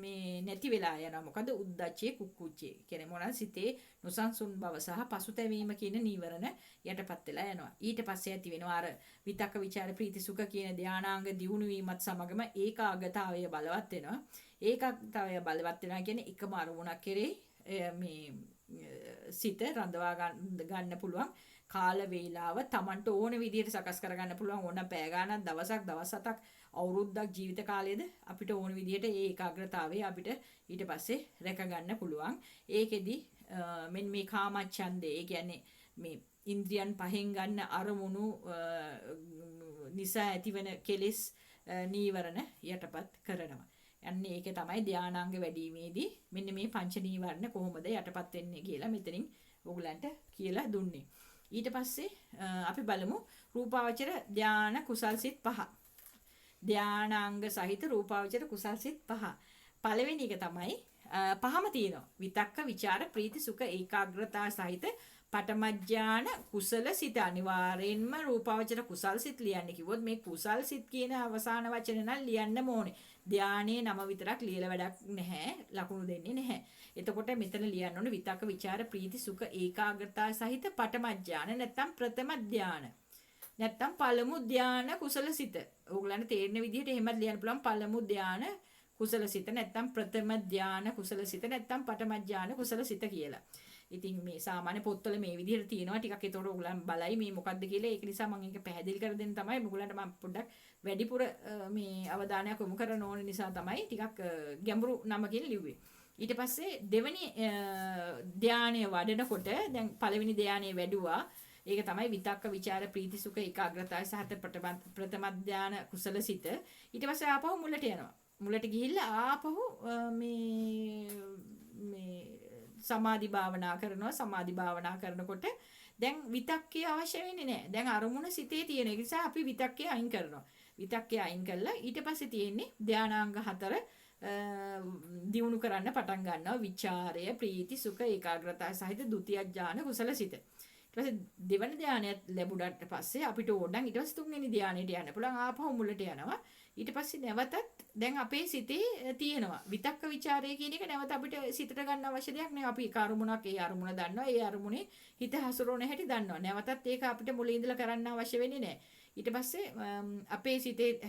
මේ නැති වෙලා යනවා. මොකද උද්දච්චයේ කුක්කුච්චේ කියන්නේ මොනවාද? සිතේ නොසන්සුන් බව සහ පසුතැවීම කියන නීවරණ යටපත් වෙලා යනවා. ඊට පස්සේ ඇති වෙනවා අර විතක්ක විචාර ප්‍රීති සුඛ කියන ධානාංග දියුණු වීමත් සමගම ඒකාග්‍රතාවය බලවත් වෙනවා. ඒකාග්‍රතාවය බලවත් වෙනවා කියන්නේ එකම අරමුණක් කෙරෙහි මේ සිත රඳවා ගන්න පුළුවන්. කාල වේලාව Tamanට ඕන විදිහට සකස් කරගන්න පුළුවන්. ඕන පැය ගානක් දවසක් දවස් 7ක් අවුරුද්දක් ජීවිත කාලයේද අපිට ඕන විදිහට ඒ ඒකාග්‍රතාවය අපිට ඊට පස්සේ රැක ගන්න පුළුවන්. ඒකෙදි මෙන්න මේ කාමච්ඡන්දේ ඒ කියන්නේ මේ ඉන්ද්‍රියන් පහෙන් ගන්න අරමුණු නිසා ඇතිවන කෙලෙස් නීවරණ යටපත් කරනවා. යන්නේ ඒක තමයි ධානාංග වැඩිීමේදී මෙන්න මේ පංච නීවරණ කොහොමද යටපත් වෙන්නේ කියලා මෙතනින් ඔයගලන්ට කියලා දුන්නේ. ඊට පස්සේ අපි බලමු රූපාවචර ධාන කුසල්සිත 5. ධානාංග සහිත රූපාවචර කුසල්සිත 5. පළවෙනි එක තමයි පහම තියෙනවා. විතක්ක විචාර ප්‍රීති සුඛ ඒකාග්‍රතාව සහිත පඨමඥාන කුසල සිත. අනිවාර්යෙන්ම රූපාවචර කුසල් සිත ලියන්න කිව්වොත් මේ කුසල් සිත කියන අවසාන වචන නම් ලියන්න ඕනේ. ධානයේ නම විතරක් ලියලා වැඩක් නැහැ. ලකුණු දෙන්නේ නැහැ. එතකොට මෙතන ලියන්න ඕනේ විතක්ක විචාර ප්‍රීති සුඛ ඒකාග්‍රතාව සහිත පඨමඥාන නැත්තම් ප්‍රථම ධාන. නැත්තම් පළමු ධාන කුසල සිත. ඕගලන්ට තේරෙන විදිහට එහෙමත් ලියන්න පුළුවන්. පළමු ධාන කුසල සිත නැත්තම් ප්‍රථම ධාන කුසල සිත නැත්තම් පඨම ධාන කුසල සිත කියලා. ඉතින් මේ සාමාන්‍ය පොත්වල මේ විදිහට තියෙනවා. ටිකක් ඒතකොට ඔයගොල්ලන් බලයි මේ මොකද්ද කියලා. ඒක නිසා මම ඒක පැහැදිලි කර දෙන්න තමයි ඔයගොල්ලන්ට මම පොඩ්ඩක් වැඩිපුර මේ අවධානයක් යොමු කරන්න ඕන නිසා තමයි ටිකක් ගැඹුරු නමකින් ලිව්වේ. ඊට පස්සේ දෙවෙනි ධානය වඩනකොට දැන් පළවෙනි ධානය වැඩුවා. ඒක තමයි විතක්ක විචාර ප්‍රීති සුඛ ඒකාග්‍රතාවය සහිත ප්‍රථම ධාන කුසල සිත. ඊට පස්සේ ආපහු මුලට යනවා. මුලට ගිහිල්ලා ආපහු මේ සමාධි භාවනා කරනවා. සමාධි භාවනා කරනකොට දැන් විතක්කේ අවශ්‍ය වෙන්නේ නැහැ. දැන් අරමුණ සිතේ තියෙන නිසා අපි විතක්කේ අයින් කරනවා. විතක්කේ අයින් කළා ඊට පස්සේ තියෙන්නේ ධානාංග 4 දියුණු කරන්න පටන් ගන්නවා. විචාරය ප්‍රීති සුඛ ඒකාග්‍රතාව සහිත ဒုတိ ය ඥාන කුසල සිත. ඊට පස්සේ දෙවන ධානයත් ලැබුණාට පස්සේ අපිට ඕනනම් ඊට පස්සේ තුන්වෙනි ධානයට යන්න පුළුවන්. ආපහු මුලට යනවා. ඊට පස්සේ නැවතත් දැන් අපේ සිතේ තියෙනවා විතක්ක ਵਿਚාරය කියන එක නැවත අපිට සිතට ගන්න අවශ්‍ය දෙයක් නෙවෙයි. අපි එක අරමුණක් ඒ අරමුණ දන්නවා. ඒ අරමුණේ හිත හසුරවන හැටි දන්නවා. නැවතත් ඒක අපිට මුලින් ඉඳලා කරන්න අවශ්‍ය වෙන්නේ නැහැ. ඊට පස්සේ අපේ සිතේ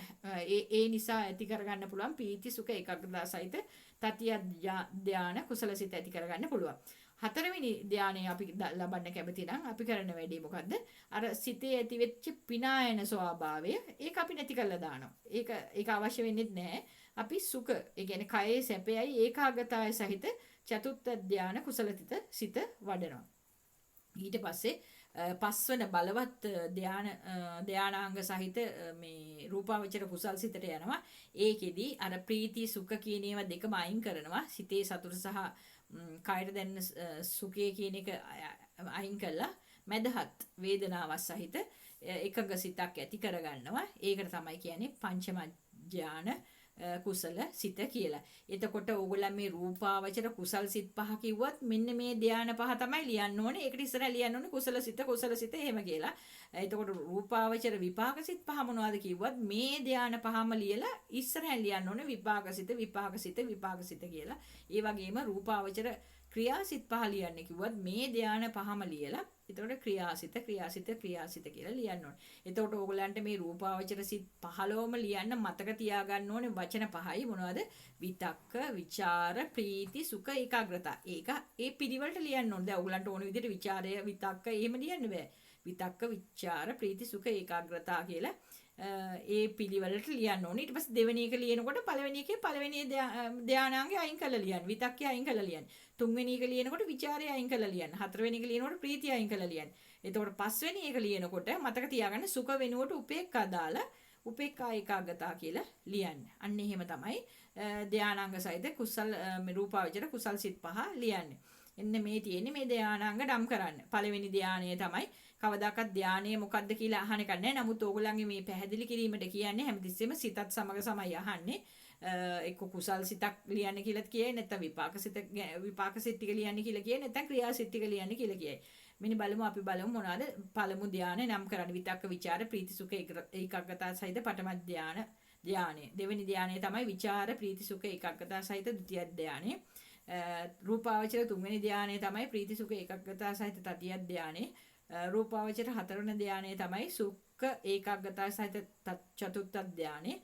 ඒ නිසා ඇති කරගන්න පුළුවන් පීති සුඛ ඒකාග්‍රතාව සහිත තතිය ධාන කුසල සිත ඇති කරගන්න පුළුවන්. හතරවෙනි ධානය අපි ලබන්න කැමති නම් අපි කරන වැඩේ මොකද්ද? අර සිතේ ඇති වෙච්ච පිනායන ස්වභාවය ඒක අපි නැති කරලා දානවා. ඒක අවශ්‍ය වෙන්නේ නැහැ. අපි සුඛ ඒ කියන්නේ කයේ සැපයයි ඒකාග්‍රතාවය සහිත චතුත්ථ ධාන කුසල සිත වඩනවා. ඊට පස්සේ පස්වන බලවත් ධානාංග සහිත මේ රූපාවචර කුසල් සිතට යනවා. ඒකෙදි අර ප්‍රීති සුඛ කියන ඒවා දෙකම අයින් කරනවා. සිතේ සතුට සහ කායයට දැනෙන සුඛය කියන එක අයින් කළා මදහත් වේදනාවක් සහිත එකඟ සිතක් ඇති කරගන්නවා. ඒකට තමයි කියන්නේ පංචම ඥාන කුසල සිත කියලා. එතකොට ඕගොල්ලන් මේ රූපාවචර කුසල් සිත් පහ කිව්වත් මෙන්න මේ ධාන පහ තමයි ලියන්න ඕනේ. ඒකට ඉස්සරහ ලියන්න ඕනේ කුසල සිත එහෙම කියලා. එතකොට රූපාවචර විපාක සිත් පහ මොනවද කිව්වත් මේ ධාන පහම ලියලා ඉස්සරහ ලියන්න ඕනේ විපාක සිත කියලා. ඒ වගේම රූපාවචර ක්‍රියාසිත පහ ලියන්න කිව්වත් මේ ධාන පහම ලියලා එතකොට ක්‍රියාසිත කියලා ලියන්න ඕනේ. එතකොට ඕගොල්ලන්ට මේ රූපාවචර සිත් 15ම ලියන්න මතක තියාගන්න ඕනේ වචන පහයි මොනවද? විතක්ක, විචාර, ප්‍රීති, සුඛ, ඒකාග්‍රතාව. ඒක ඒ පිළිවෙලට ලියන්න ඕනේ. දැන් ඕගොල්ලන්ට ඕන විදිහට විචාරය, විතක්ක එහෙම ලියන්න බෑ. විතක්ක, විචාර, ප්‍රීති, සුඛ, ඒකාග්‍රතාව කියලා ඒ පිළිවෙලට ලියන්න ඕනේ. ඊට පස්සේ දෙවෙනි එක ලියනකොට පළවෙනි එකේ පළවෙනි ධානාංගය අයින් කරලා ලියන්න. විතක්කය අයින් කරලා ලියන්න. තුන්වෙනි එක ලියනකොට විචාරය අයින් කරලා ලියන්න. හතරවෙනි එක ලියනකොට ප්‍රීතිය අයින් කරලා ලියන්න. එතකොට පස්වෙනි එක ලියනකොට මතක තියාගන්න සුඛ වෙනුවට උපේක්ඛා දාලා උපේක්ඛා ඒකාග්‍රතාව කියලා ලියන්න. අන්න එහෙම තමයි ධානාංග සහිත කුසල් රූපාවචර කුසල් සිත් පහ ලියන්නේ. එන්න මේ තියෙන්නේ මේ ධානාංග නම් කරන්න. පළවෙනි ධානය තමයි කවදාකවත් ධානය මොකද්ද කියලා අහන එක නෑ. නමුත් ඕගොල්ලන්ගේ මේ පැහැදිලි කිරීමට කියන්නේ හැමතිස්සෙම සිතත් සමග සමයි අහන්නේ. එක්ක කුසල් සිතක් ලියන්න කියලාත් කියයි නැත්නම් විපාක සිත ටික ලියන්න කියලා කියයි නැත්නම් ක්‍රියා සිත ටික ලියන්න කියලා කියයි. මෙන්න අපි බලමු මොනවාද පළමු ධානය නම් කරන්න. විතක්ක විචාර ප්‍රීති සුඛ ඒකාග්‍රතාව සහිත පඨම ධානය. දෙවෙනි ධානය තමයි විචාර ප්‍රීති සුඛ ඒකාග්‍රතාව සහිත ဒုတိ ය ධානය. රූපාවචර තුන්වෙනි ධානය තමයි ප්‍රීති සුඛ ඒකාග්‍රතාව සහිත තතිය ධානය. රූපාවචර හතරවෙනි ධානය තමයි සුඛ ඒකාග්‍රතාව සහිත චතුත්ථ ධානය.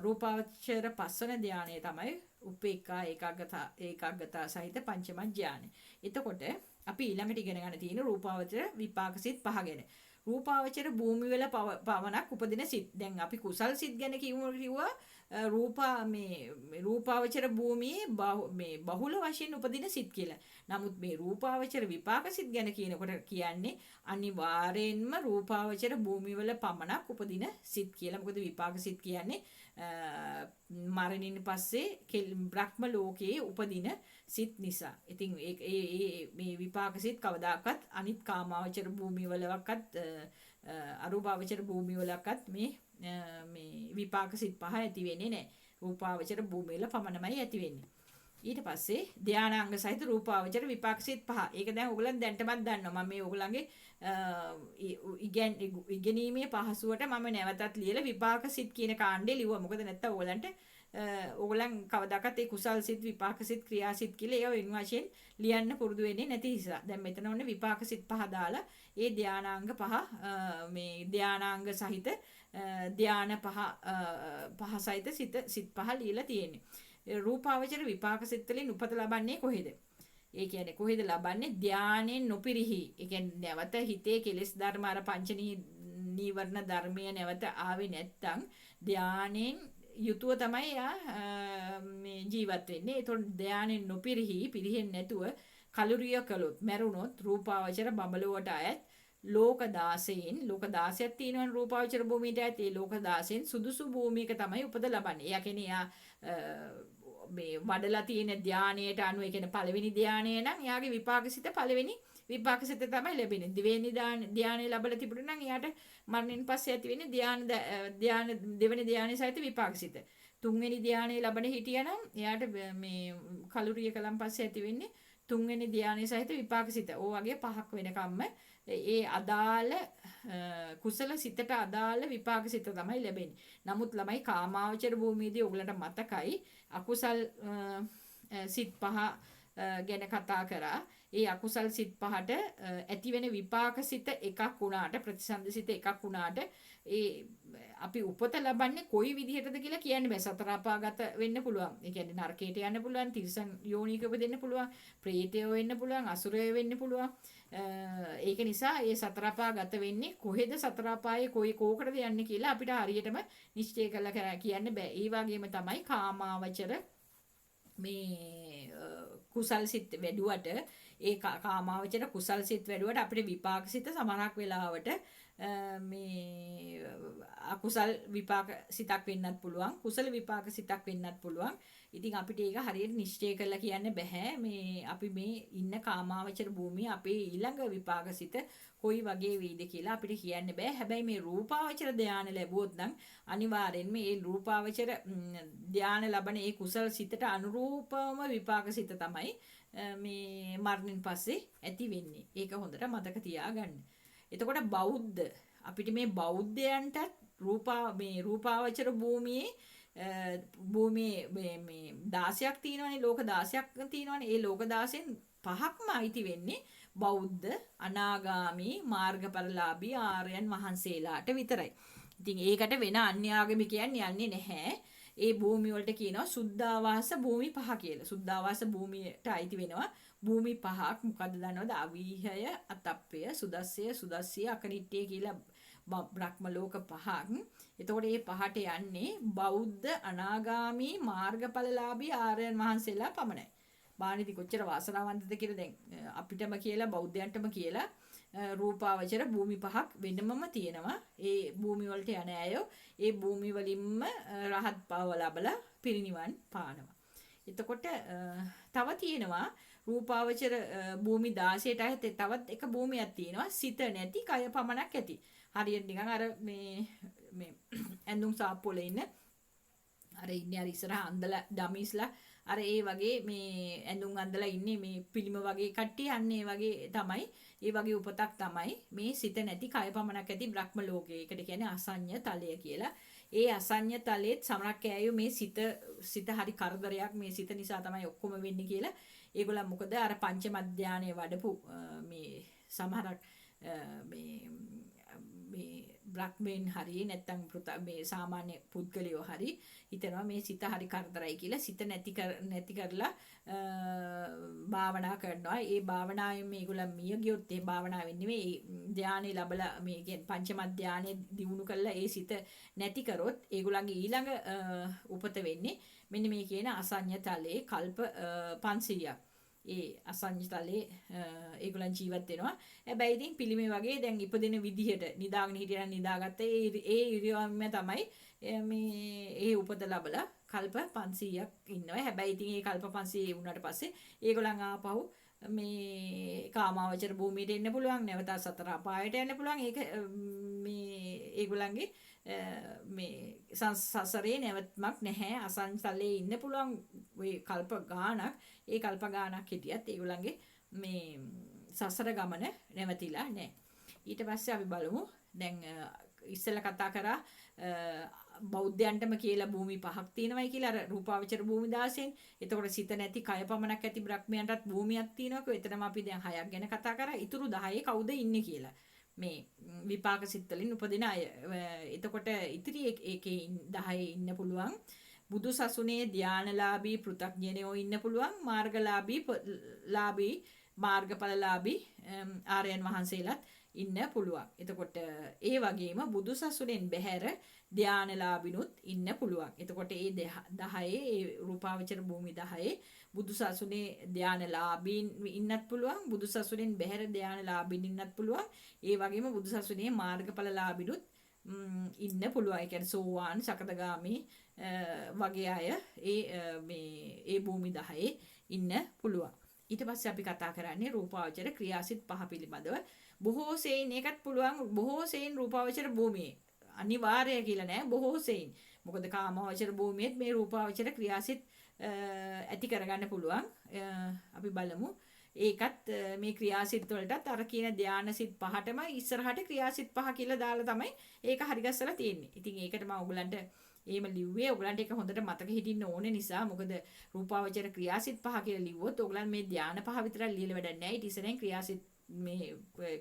රූපාවචර පස්වන ධානය තමයි උපේක්ඛා ඒකාග්‍රතාව සහිත පංචම ධානය. එතකොට අපි ඊළඟට ඉගෙන ගන්න තියෙන රූපාවචර විපාක සිත් පහ ගැන. රූපාවචර භූමි වල පවණක් උපදින සිත්. දැන් අපි කුසල් සිත් ගැන කිව්වා රූපාවචර භූමියේ මේ බහුල වශයෙන් උපදින සිත් කියලා. නමුත් මේ රූපාවචර විපාක සිත් ගැන කියනකොට කියන්නේ අනිවාර්යෙන්ම රූපාවචර භූමි වල පමණක් උපදින සිත් කියලා. මොකද විපාක සිත් කියන්නේ මරණින් පස්සේ බ්‍රහ්ම ලෝකයේ උපදින සිත් නිසා. ඉතින් මේ විපාක සිත් කවදාකවත් අනිත් කාමාවචර භූමි වලවත් අරූපාවචර භූමි වලවත් මේ විපාක සිත් පහ ඇති වෙන්නේ නැහැ. රූපාවචර භූමි වල පමණමයි ඇති වෙන්නේ. ඊට පස්සේ ධානාංග සහිත රූපාවචර විපාක සිත් පහ. ඒක දැන් ඔයගොල්ලන් දැන්ටමත් දන්නවා. මම මේ ඔයගොල්ලන්ගේ ඉගෙනීමේ පහසුවට මම නැවතත් ලියලා විපාක සිත් කියන කාණ්ඩේ ලිව්වා. මොකද නැත්තම් ඕගොල්ලන් කවදාකවත් ඒ කුසල් සිත් විපාක සිත් ක්‍රියා සිත් කියලා ඒවා වෙන වශයෙන් ලියන්න පුරුදු වෙන්නේ නැති නිසා. දැන් මෙතන ඔන්න විපාක සිත් පහ දාලා ඒ ධානාංග පහ මේ ධානාංග සහිත ධාන පහ සහිත සිත් පහ ලියලා තියෙන්නේ. රූපාවචර විපාක සිත් වලින් උපත ලබන්නේ කොහෙද? ඒ කියන්නේ කොහෙද ලබන්නේ? ධානයෙන් නොපිරිහි. ඒ කියන්නේ නැවත හිතේ කෙලෙස් ධර්ම අර පංච නීවරණ ධර්මය නැවත ආවේ නැත්තම් ධානයෙන් යුතුව තමයි මේ ජීවත් වෙන්නේ. ඒතකොට ධානයෙන් නොපිරිහි පිරිහෙන්නේ නැතුව කලුරිය කළොත් මැරුණොත් රූපාවචර බඹලුවට අයත් ලෝක 16ක් තියෙනවා රූපාවචර භූමියට අයත්. ඒ ලෝක 16න් සුදුසු භූමියක තමයි උපත ලබන්නේ. එයා කියන්නේ මේ වඩලා තියෙන ධානයට අනුව ඒ කියන්නේ පළවෙනි ධානය නම් එයාගේ විපාකසිත පළවෙනි විපාකසිත තමයි ලැබෙන්නේ. දෙවෙනි ධානය ලැබලා තිබුණා නම් එයාට මරණයෙන් පස්සේ ඇති වෙන්නේ ධාන දෙවෙනි ධානය සහිත විපාකසිත. තුන්වෙනි ධානය ලැබෙන හිටියනම් එයාට මේ කලුරිය කලම් පස්සේ ඇති වෙන්නේ තුන්වෙනි ධානයේ සහිත විපාක සිත. ඕ වගේ 5ක් වෙනකම්ම ඒ අදාළ කුසල සිතට අදාළ විපාක සිත තමයි ලැබෙන්නේ. නමුත් ළමයි කාමාවචර භූමියේදී ඔයගලන්ට මතකයි අකුසල් සිත් 5 ගැන කතා කරා. ඒ අකුසල් සිත් 5ට ඇති වෙන විපාක සිත එකක් වුණාට ප්‍රතිසන්ද සිත එකක් වුණාට ඒ අපි උපත ලබන්නේ කොයි විදිහටද කියලා කියන්න බෑ. සතර අපාගත වෙන්න පුළුවන්. ඒ කියන්නේ නරකයට යන්න පුළුවන්, තිරිසන් යෝනික උපදින්න පුළුවන්, ප්‍රේතයෝ වෙන්න පුළුවන්, අසුරයෝ වෙන්න පුළුවන්. ඒක නිසා ඒ සතර අපාගත වෙන්නේ කොහෙද සතර අපායේ කොයි කෝකටද යන්නේ කියලා අපිට හරියටම නිශ්චය කරලා කියන්න බෑ. ඒ වගේම තමයි කාමාවචර මේ කුසල් සිත් වැඩුවට ඒ කාමාවචර කුසල් සිත් වැඩුවට අපිට විපාක සිත සමහරක් වෙලාවට මේ අකුසල් විපාක සිතක් වෙන්නත් පුළුවන්, කුසල විපාක සිතක් වෙන්නත් පුළුවන්. ඉතින් අපිට ඒක හරියට නිශ්චය කරලා කියන්න බෑ. මේ අපි මේ ඉන්න කාමාවචර භූමිය අපේ ඊළඟ විපාක සිත කොයි වගේ වෙයිද කියලා අපිට කියන්න බෑ. හැබැයි මේ රූපාවචර ධානය ලැබුවොත් නම් අනිවාර්යෙන්ම මේ රූපාවචර ධානය ලබන ඒ කුසල සිතට අනුරූපවම විපාක සිත තමයි මේ මරණින් පස්සේ ඇති වෙන්නේ. ඒක හොඳට මතක තියාගන්න. එතකොට බෞද්ධ අපිට මේ බෞද්ධයන්ට රූපාවචර භූමියේ මේ 16ක් තියෙනවානේ, ලෝක 16ක් තියෙනවානේ. ඒ ලෝක 16න් 5ක්ම අයිති වෙන්නේ බෞද්ධ, අනාගාමී, මාර්ගඵලලාභී ආර්යයන් වහන්සේලාට විතරයි. ඉතින් ඒකට වෙන අන්‍ය ආගමිකයන් යන්නේ නැහැ. ඒ භූමිය වලට කියනවා සුද්ධාවාස භූමි 5 කියලා. සුද්ධාවාස භූමියට අයිති වෙනවා භූමි 5ක්. මොකද්ද දන්නවද? අවීහය, අතප්පය, සුදස්සය, සුදස්සිය, අකනිට්ඨය කියලා බ්‍රහ්ම ලෝක 5ක්. එතකොට මේ 5ට යන්නේ බෞද්ධ, අනාගාමී, මාර්ගඵලලාභී ආර්යයන් වහන්සේලා පමණයි. බානිති කොච්චර වාසනාවන්තද කියලා දැන් අපිටම කියලා බෞද්ධයන්ටම කියලා රූපාවචර භූමි 5ක් වෙනමම තියෙනවා. ඒ භූමි වලට යන අය ඒ භූමි වලින්ම රහත් බව ලබලා පිරිනිවන් පානවා. එතකොට තව තියෙනවා රූපාවචර භූමි 16ට අයත් තවත් එක භූමියක් තියෙනවා. සිත නැති කය පමණක් ඇති. හරියට නිකන් අර මේ ඇඳුම් සාප්පුවල ඉන්න අර ඉන්නේ අර ඉස්සරහ අන්දලා ඩමිස්ලා අර ඒ වගේ මේ ඇඳුම් අන්දලා ඉන්නේ මේ පිළිම වගේ කට්ටිය අන්නේ වගේ තමයි. ඒ වගේ උපතක් තමයි මේ සිත නැති කය පමණක් ඇති බ්‍රහ්ම ලෝකය. ඒකට කියන්නේ අසඤ්ඤ තලය කියලා. ඒ අසඤ්ඤ තලයේත් සමහරක් ඇයෝ මේ සිත හරි කරදරයක්, මේ සිත නිසා තමයි ඔක්කොම වෙන්නේ කියලා. ඒගොල්ලන් මොකද අර පංචම ධානයේ වඩපු මේ සමහරක් මේ බ්‍රහ්මෙන් හරි නැත්නම් මේ සාමාන්‍ය පුද්ගලයෝ හරි හිතනවා මේ සිත හරි කරදරයි කියලා. සිත නැති කරලා භාවනා කරනවා. ඒ භාවනාවෙන් මේගොල්ලන් මිය ගියොත් ඒ භාවනාවෙන් නෙමෙයි ධානය ලැබලා මේ කියන්නේ පංචම ධානය දිනු කරලා ඒ සිත නැති කරොත් ඒගොල්ලන්ගේ ඊළඟ උපත වෙන්නේ මෙන්න මේ කියන අසඤ්ඤ තලයේ කල්ප 500ක්. ඒ අසඤ්ඤ තලයේ ඒගොල්ලන් ජීවත් වෙනවා. හැබැයි ඉතින් පිළිමේ වගේ දැන් ඉපදෙන විදිහට නිදාගෙන හිටියනම් නිදාගත්ත ඒ ඉරියව්වම තමයි මේ ඒ උපත ලැබලා කල්ප 500ක් ඉන්නවා. හැබැයි ඉතින් ඒ කල්ප 500 වුණාට පස්සේ ඒගොල්ලන් ආපහු මේ කාමාවචර භූමියට එන්න පුළුවන්. නැවත සතර අපායට යන්න පුළුවන්. ඒක මේ ඒගොල්ලන්ගේ මේ සසරේ නැවත්මක් නැහැ. අසංසලේ ඉන්න පුළුවන් ඔය කල්ප ගාණක්. ඒ කල්ප ගාණක් හිටියත් ඒගොල්ලන්ගේ මේ සසර ගමන නැවතිලා නැහැ. ඊට පස්සේ අපි බලමු දැන් ඉස්සෙල්ලා කතා කරා බෞද්ධයන්ටම කියලා භූමි 5ක් තියෙනවායි කියලා අර රූපාවචර භූමි 16න්. එතකොට සිත නැති කය පමණක් ඇති බ්‍රහ්මයන්ටත් භූමියක් තියෙනවා. එතනම අපි දැන් 6ක් ගැන කතා කරා. ඊටු 10 කවුද ඉන්නේ කියලා. මේ විපාක සිත් වලින් උපදින අය. එතකොට ඉතිරි ඒකේ 10 ඉන්න පුළුවන්. බුදු සසුනේ ධානලාභී පෘථග්ජනයෝ ඉන්න පුළුවන්. මාර්ගලාභී මාර්ගඵලලාභී ආර්යයන් වහන්සේලාත් ඉන්න පුළුවන්. එතකොට ඒ වගේම බුදු සසුනෙන් බැහැර ධානලාභිනුත් ඉන්න පුළුවන්. එතකොට ඒ 10 ඒ රූපාවචර භූමි 10 බුදු සසුනේ ධානලාභීන් ඉන්නත් පුළුවන්. බුදු සසුනෙන් බැහැර ධානලාභීන් ඉන්නත් පුළුවන්. ඒ වගේම බුදු සසුනේ මාර්ගඵලලාභිනුත් ඉන්න පුළුවන්. ඒ කියන්නේ සෝවාන්, සකදාගාමි වගේ අය ඒ භූමි 10 ඉන්න පුළුවන්. ඊට පස්සේ අපි කතා කරන්නේ රූපාවචර ක්‍රියාසිත 5 පිළිබඳව. බොහෝ සෙයින් ඒකත් පුළුවන්. බොහෝ සෙයින් රූපාවචර භූමියේ අනිවාර්ය කියලා නෑ. බොහෝ සෙයින්. මොකද කාමාවචර භූමියේත් මේ රූපාවචර ක්‍රියාසිත ඇති කරගන්න පුළුවන්. අපි බලමු ඒකත් මේ ක්‍රියාසිත වලටත් අර කියන ධානසිත පහටම ඉස්සරහට ක්‍රියාසිත පහ කියලා දාලා තමයි ඒක හරිගස්සලා තියෙන්නේ. ඉතින් ඒකට මම ඔයගලන්ට එහෙම ලිව්වේ ඔයගලන්ට ඒක හොඳට මතක හිටින්න ඕනේ නිසා. මොකද රූපාවචර ක්‍රියාසිත පහ කියලා ලිව්වොත් ඔයගලන් මේ ධාන පහ විතරක් ලියලා වැඩක් නැහැ. ඊට ඉස්සරෙන් ක්‍රියාසිත මේ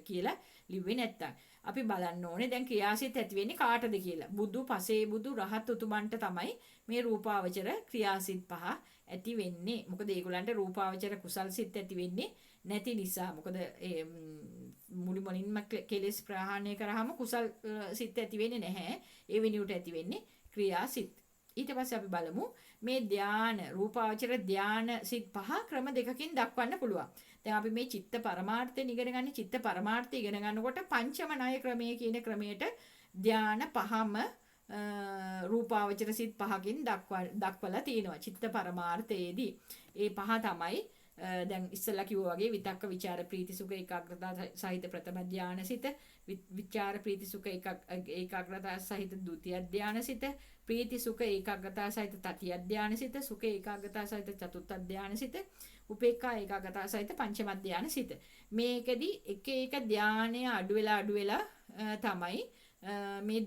කියලා ලිව්වේ නැත්තම් අපි බලන්න ඕනේ දැන් ක්‍රියාසිත ඇති වෙන්නේ කාටද කියලා. බුදු, පසේ බුදු, රහත් උතුමන්ට තමයි මේ රූපාවචර ක්‍රියාසිත පහ ඇති වෙන්නේ. මොකද ඒගොල්ලන්ට රූපාවචර කුසල් සිත් ඇති වෙන්නේ නැති නිසා. මොකද මුලින්ම කෙලෙස් ප්‍රහාණය කරාම කුසල් සිත් ඇති වෙන්නේ නැහැ. ඒ වෙනුවට ඇති වෙන්නේ ක්‍රියාසිත. ඊට පස්සේ අපි බලමු මේ ධාන රූපාවචර ධාන සිත් පහ ක්‍රම දෙකකින් දක්වන්න පුළුවන්. දැන් අපි මේ චිත්ත පරමාර්ථය ඉගෙන ගන්න. චිත්ත පරමාර්ථය ඉගෙන ගන්නකොට පංචම ණය ක්‍රමය කියන ක්‍රමයට ධාන පහම රූපාවචර සිත් පහකින් දක්වලා තියෙනවා චිත්ත පරමාර්ථයේදී. ඒ පහ තමයි දැන් ඉස්සෙල්ලා කිව්වා වගේ විතක්ක ਵਿਚාර ප්‍රීති සුඛ ඒකාග්‍රතාව සහිත ප්‍රථම ධානසිත, විචාර ප්‍රීති සුඛ ඒකාග්‍රතාව සහිත ဒုတိ ය ධානසිත, ප්‍රීති සුඛ ඒකාග්‍රතාව සහිත තතිය ධානසිත, සුඛ ඒකාග්‍රතාව සහිත චතුර්ථ ධානසිත, උපේක්ඛා ඒකාග්‍රතාව සහිත පංචම ධානසිත. මේකෙදි එක එක ධානය අඩු වෙලා තමයි මේ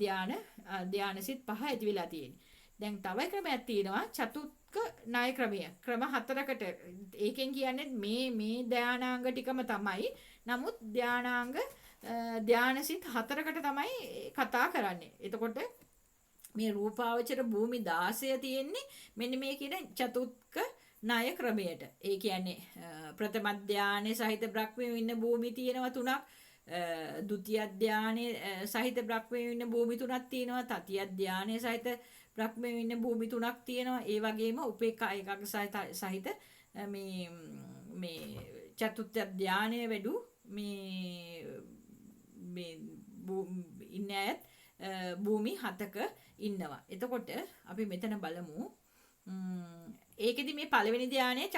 ධානසිත පහ ඇති වෙලා තියෙන්නේ. දැන් තව ක්‍රමයක් තියෙනවා චතුත්ක ණය ක්‍රමය. ක්‍රම හතරකට. ඒකෙන් කියන්නේ මේ ධානාංග ටිකම තමයි. නමුත් ධානසිත හතරකට තමයි කතා කරන්නේ. එතකොට මේ රූපාවචර භූමි 16 තියෙන්නේ මෙන්න මේ කියන චතුත්ක ණය ක්‍රමයට. ඒ කියන්නේ ප්‍රථම ධානයේ සහිත බ්‍රහ්මයේ ඉන්න භූමි තියෙනවා 3ක්. ဒုတိ ය ධානයේ සහිත බ්‍රහ්මයේ ඉන්න භූමි 3ක් තියෙනවා. තතිය ධානයේ සහිත බ්‍රහ්මයේ ඉන්න භූමි 3ක් තියෙනවා. ඒ වගේම උපේක්ඛා ඒකාග්‍ර සහිත මේ චතුත්ථ ධානයේ වැඩු මේ ඉන්න අයත් භූමි 7ක ඉන්නවා. එතකොට අපි මෙතන බලමු ඒකෙදි මේ පළවෙනි ධානයේ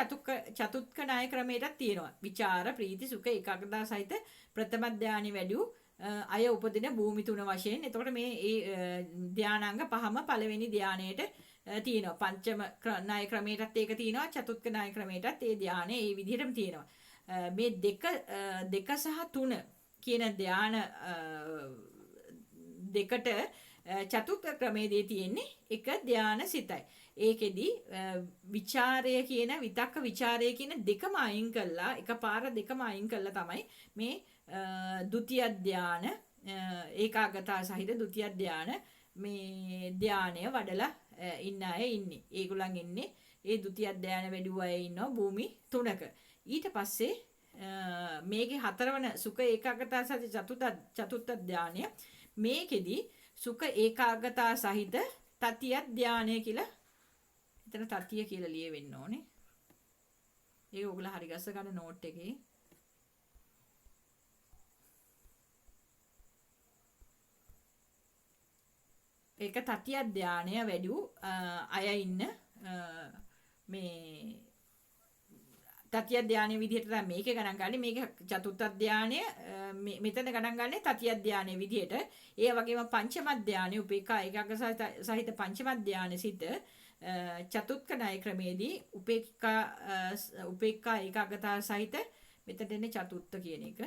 චතුත්ක ණය ක්‍රමයටත් තියෙනවා. විචාර ප්‍රීති සුඛ ඒකාග්‍රතාව සහිත ප්‍රථම ධානයේ වැඩි අය උපදින භූමි 3 වශයෙන්. එතකොට මේ ධානාංග පහම පළවෙනි ධානයේට තියෙනවා. පංචම ණය ක්‍රමයටත් ඒක තියෙනවා. චතුත්ක ණය ක්‍රමයටත් ඒ ධානය ඒ විදිහටම තියෙනවා. මේ දෙක සහ 3 කියන ධාන දෙකට චතුත්ථ ක්‍රමයේදී තියෙන්නේ එක ධානසිතයි. ඒකෙදි විචාරය කියන විතක්ක විචාරය කියන දෙකම අයින් කළා එකපාර දෙකම අයින් කළා තමයි මේ ဒုတိ ය ධාන ඒකාග්‍රතාව සහිත ဒုတိ ය ධාන මේ ධානය වඩලා ඉන්න අය ඉන්නේ. ඒගොල්ලන් ඉන්නේ ඒ ဒုတိ ය ධාන වැඩි අය ඉන්නවා භූමි 3ක. ඊට පස්සේ මේකේ හතරවන සුඛ ඒකාග්‍රතාව සහිත චතුත්ථ ධානය මේකෙදි සුඛ ඒකාග්‍රතාව සහිත තතිය ධානය කියලා එතන තතිය කියලා ලියවෙන්න ඕනේ. ඒක ඔයගොල්ලෝ හරි ගස්ස ගන්න නෝට් එකේ. ඒක තතිය ධානය වැඩි අය ඉන්න මේ තතිය ධානයේ විදිහට තමයි මේකේ ගණන් ගන්නේ. මේක චතුත්ථ ධානය මෙතන ගණන් ගන්නේ තතිය ධානයේ විදිහට. ඒ වගේම පංචම ධානයේ උපේක්ඛා ඒකාග්‍ර සහිත පංචම ධානයේ සිට චතුත්ක ණය ක්‍රමේදී උපේක්ඛා ඒකාග්‍රතාව සහිත මෙතන එන්නේ චතුත්ථ කියන එක.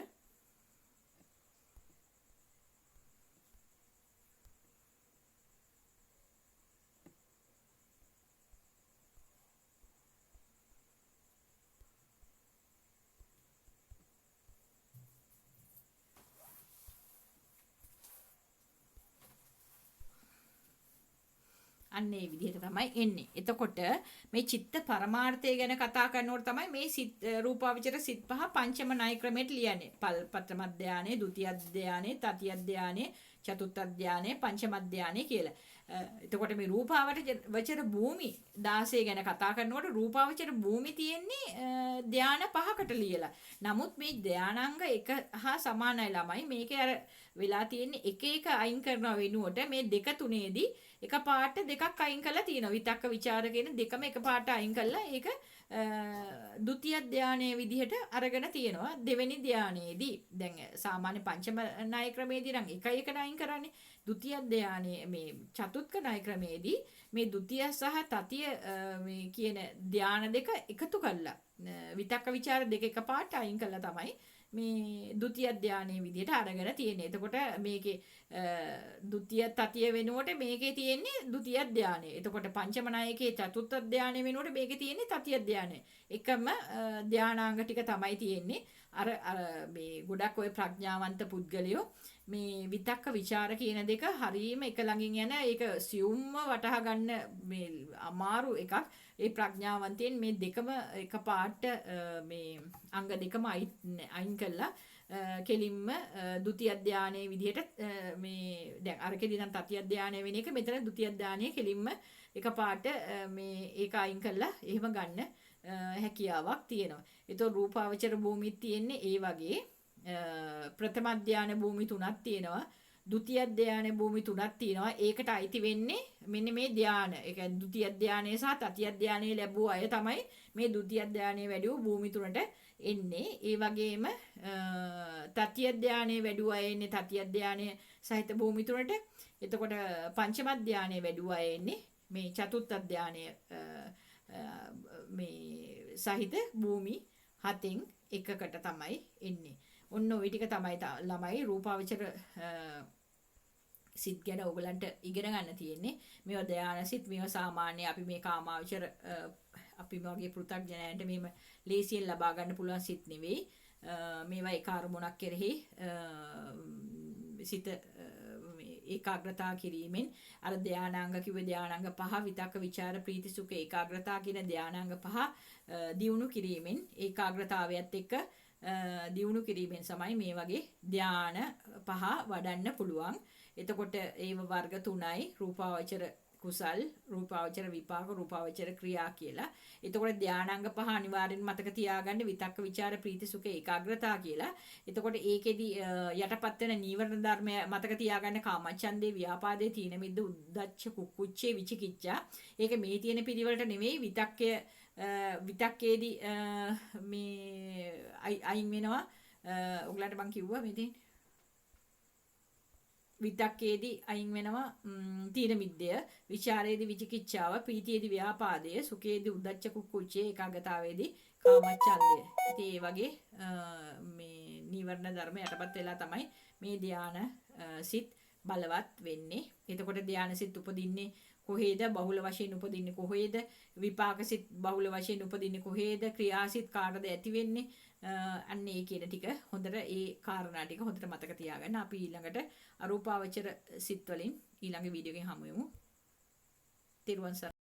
අන්න ඒ විදිහට තමයි එන්නේ. එතකොට මේ චිත්ත පරමාර්ථය ගැන කතා කරනකොට තමයි මේ රූපාවචර සිත් පහ පංචම ණය ක්‍රමයට ලියන්නේ. ප්‍රථම ධානයේ, ဒုတိ ය ධානයේ, තතිය ධානයේ, චතුත්ථ ධානයේ, පංචම ධානයේ කියලා. එතකොට මේ රූපාවචර භූමි 16 ගැන කතා කරනකොට රූපාවචර භූමි තියෙන්නේ ධාන පහකට ලියලා. නමුත් මේ ධානාංග එක හා සමානයි ළමයි. මේකේ අර වෙලා තියෙන්නේ එක අයින් කරන වෙනුවට මේ දෙක තුනේදී එක පාට දෙකක් අයින් කරලා තියෙනවා. විතක්ක ਵਿਚාර කියන දෙකම එක පාට අයින් කරලා ඒක ද්විතිය ධානයේ විදිහට අරගෙන තියෙනවා. දෙවෙනි ධානයේදී දැන් සාමාන්‍ය පංචම ණය ක්‍රමයේදී නම් එක ණයින් කරන්නේ. ද්විතිය ධානයේ මේ චතුත්ක ණය ක්‍රමයේදී මේ ද්විතිය සහ තතිය මේ කියන ධාන දෙක එකතු කරලා විතක්ක ਵਿਚාර දෙක එකපාරට අයින් කළා තමයි මේ ဒုတိ ය ධානයේ විදිහට අරගෙන තියෙන්නේ. එතකොට මේකේ ဒုတိ ය තතිය වෙනුවට මේකේ තියෙන්නේ ဒုတိ ය ධානය. එතකොට පංචම ණයකේ චතුර්ථ ධානය වෙනුවට මේකේ තියෙන්නේ තතිය ධානය. එකම ධානාංග ටික තමයි තියෙන්නේ. අර මේ ගොඩක් ඔය ප්‍රඥාවන්ත පුද්ගලයෝ මේ විතක්ක ਵਿਚාර කියන දෙක හරීම එක ළඟින් යන ඒක සියුම්ම වටහා ගන්න මේ අමාරු එකක්. ඒ ප්‍රඥාවන්තයන් මේ දෙකම එකපාරට මේ අංග දෙකම අයින් කළා කෙලින්ම ဒုတိ ය ධානයේ විදිහට මේ දැන් අරකේදී නම් තතිය ධානය වෙන එක මෙතන ဒုတိ ය ධානයේ කෙලින්ම එකපාරට මේ ඒක අයින් කළා එහෙම ගන්න හැකියාවක් තියෙනවා. ඒතකොට රූපාවචර භූමිත් තියෙන්නේ ඒ වගේ ප්‍රථම ධාන භූමි තුනක් තියෙනවා. ဒုတိ ය ධාන භූමි තුනක් තියෙනවා. ඒකට අයිති වෙන්නේ මෙන්න මේ ධාන. ඒ කියන්නේ ဒုတိ ය ධානය සහ තතිය ධානය ලැබුව අය තමයි මේ ဒုတိ ය ධානය වැඩි වූ භූමි තුනට එන්නේ. ඒ වගේම තතිය ධානය වැඩි වූ අය එන්නේ තතිය ධානය සහිත භූමි තුනට. එතකොට පංචම ධානය වැඩි වූ අය එන්නේ මේ චතුත්ථ ධානය මේ සහිත භූමි හතෙන් එකකට තමයි එන්නේ. ඔන්න ওই ටික තමයි ළමයි රූපාවචර සිත් ගැන ඔයගලන්ට ඉගෙන ගන්න තියෙන්නේ. මේවා ධානා සිත් මේවා සාමාන්‍ය අපි මේ කාමාවචර අපි වගේ පෘථග්ජනයන්ට මේව ලේසියෙන් ලබා ගන්න පුළුවන් සිත් නෙවෙයි. මේවා ඒ කාර්මුණක් කෙරෙහි සිත ඒකාග්‍රතාව කිරීමෙන් අර ධානාංග කිව්වේ ධානාංග පහ විතක්ක ਵਿਚාර ප්‍රීති සුඛ ඒකාග්‍රතාව කියන ධානාංග පහ දියුණු කිරීමෙන් ඒකාග්‍රතාවයත් එක්ක දියුණු කිරීමෙන් සමයි මේ වගේ ධාන පහ වඩන්න පුළුවන්. එතකොට ඒව වර්ග 3යි රූපාවචර කුසල්, රූපාවචර විපාක, රූපාවචර ක්‍රියා කියලා. එතකොට ධානාංග පහ අනිවාර්යෙන් මතක තියාගන්න විතක්ක ਵਿਚාර ප්‍රීති සුඛ ඒකාග්‍රතාව කියලා. එතකොට ඒකෙදි යටපත් වෙන නීවරණ ධර්මය මතක තියාගන්න කාමච්ඡන්දේ, ව්‍යාපාදේ, තීන මිද්ද, උද්ධච්ච, කුක්කුච්චේ, විචිකිච්ඡා. ඒක මේ තියෙන පිළිවෙලට නෙවෙයි විතක්කය විතක්කේදී මේ අයින් වෙනවා. ඔයගලන්ට මම කිව්වා මේ තියෙන්නේ විතක්කේදී අයින් වෙනවා තීන මිද්දය, විචාරයේදී විචිකිච්ඡාව, ප්‍රීතියේදී ව්‍යාපාදය, සුඛයේදී උද්ධච්ච කුක්කුච්චේ, ඒකාග්‍රතාවයේදී කාමච්ඡන්දය. ඉතින් ඒ වගේ මේ නීවරණ ධර්ම යටපත් වෙලා තමයි මේ ධාන සිත් බලවත් වෙන්නේ. එතකොට ධාන සිත් උපදින්නේ කොහේද? බහුල වශයෙන් උපදින්නේ කොහේද? විපාක සිත් බහුල වශයෙන් උපදින්නේ කොහේද? ක්‍රියාසිත කාටද ඇති වෙන්නේ? අන්න ඒ කියන ටික හොඳට ඒ කාරණා ටික හොඳට මතක තියාගන්න. අපි ඊළඟට අරූපාවචර සිත් වලින් ඊළඟ වීඩියෝ එකෙන් හමු වෙමු. තිරුවන් සරණයි.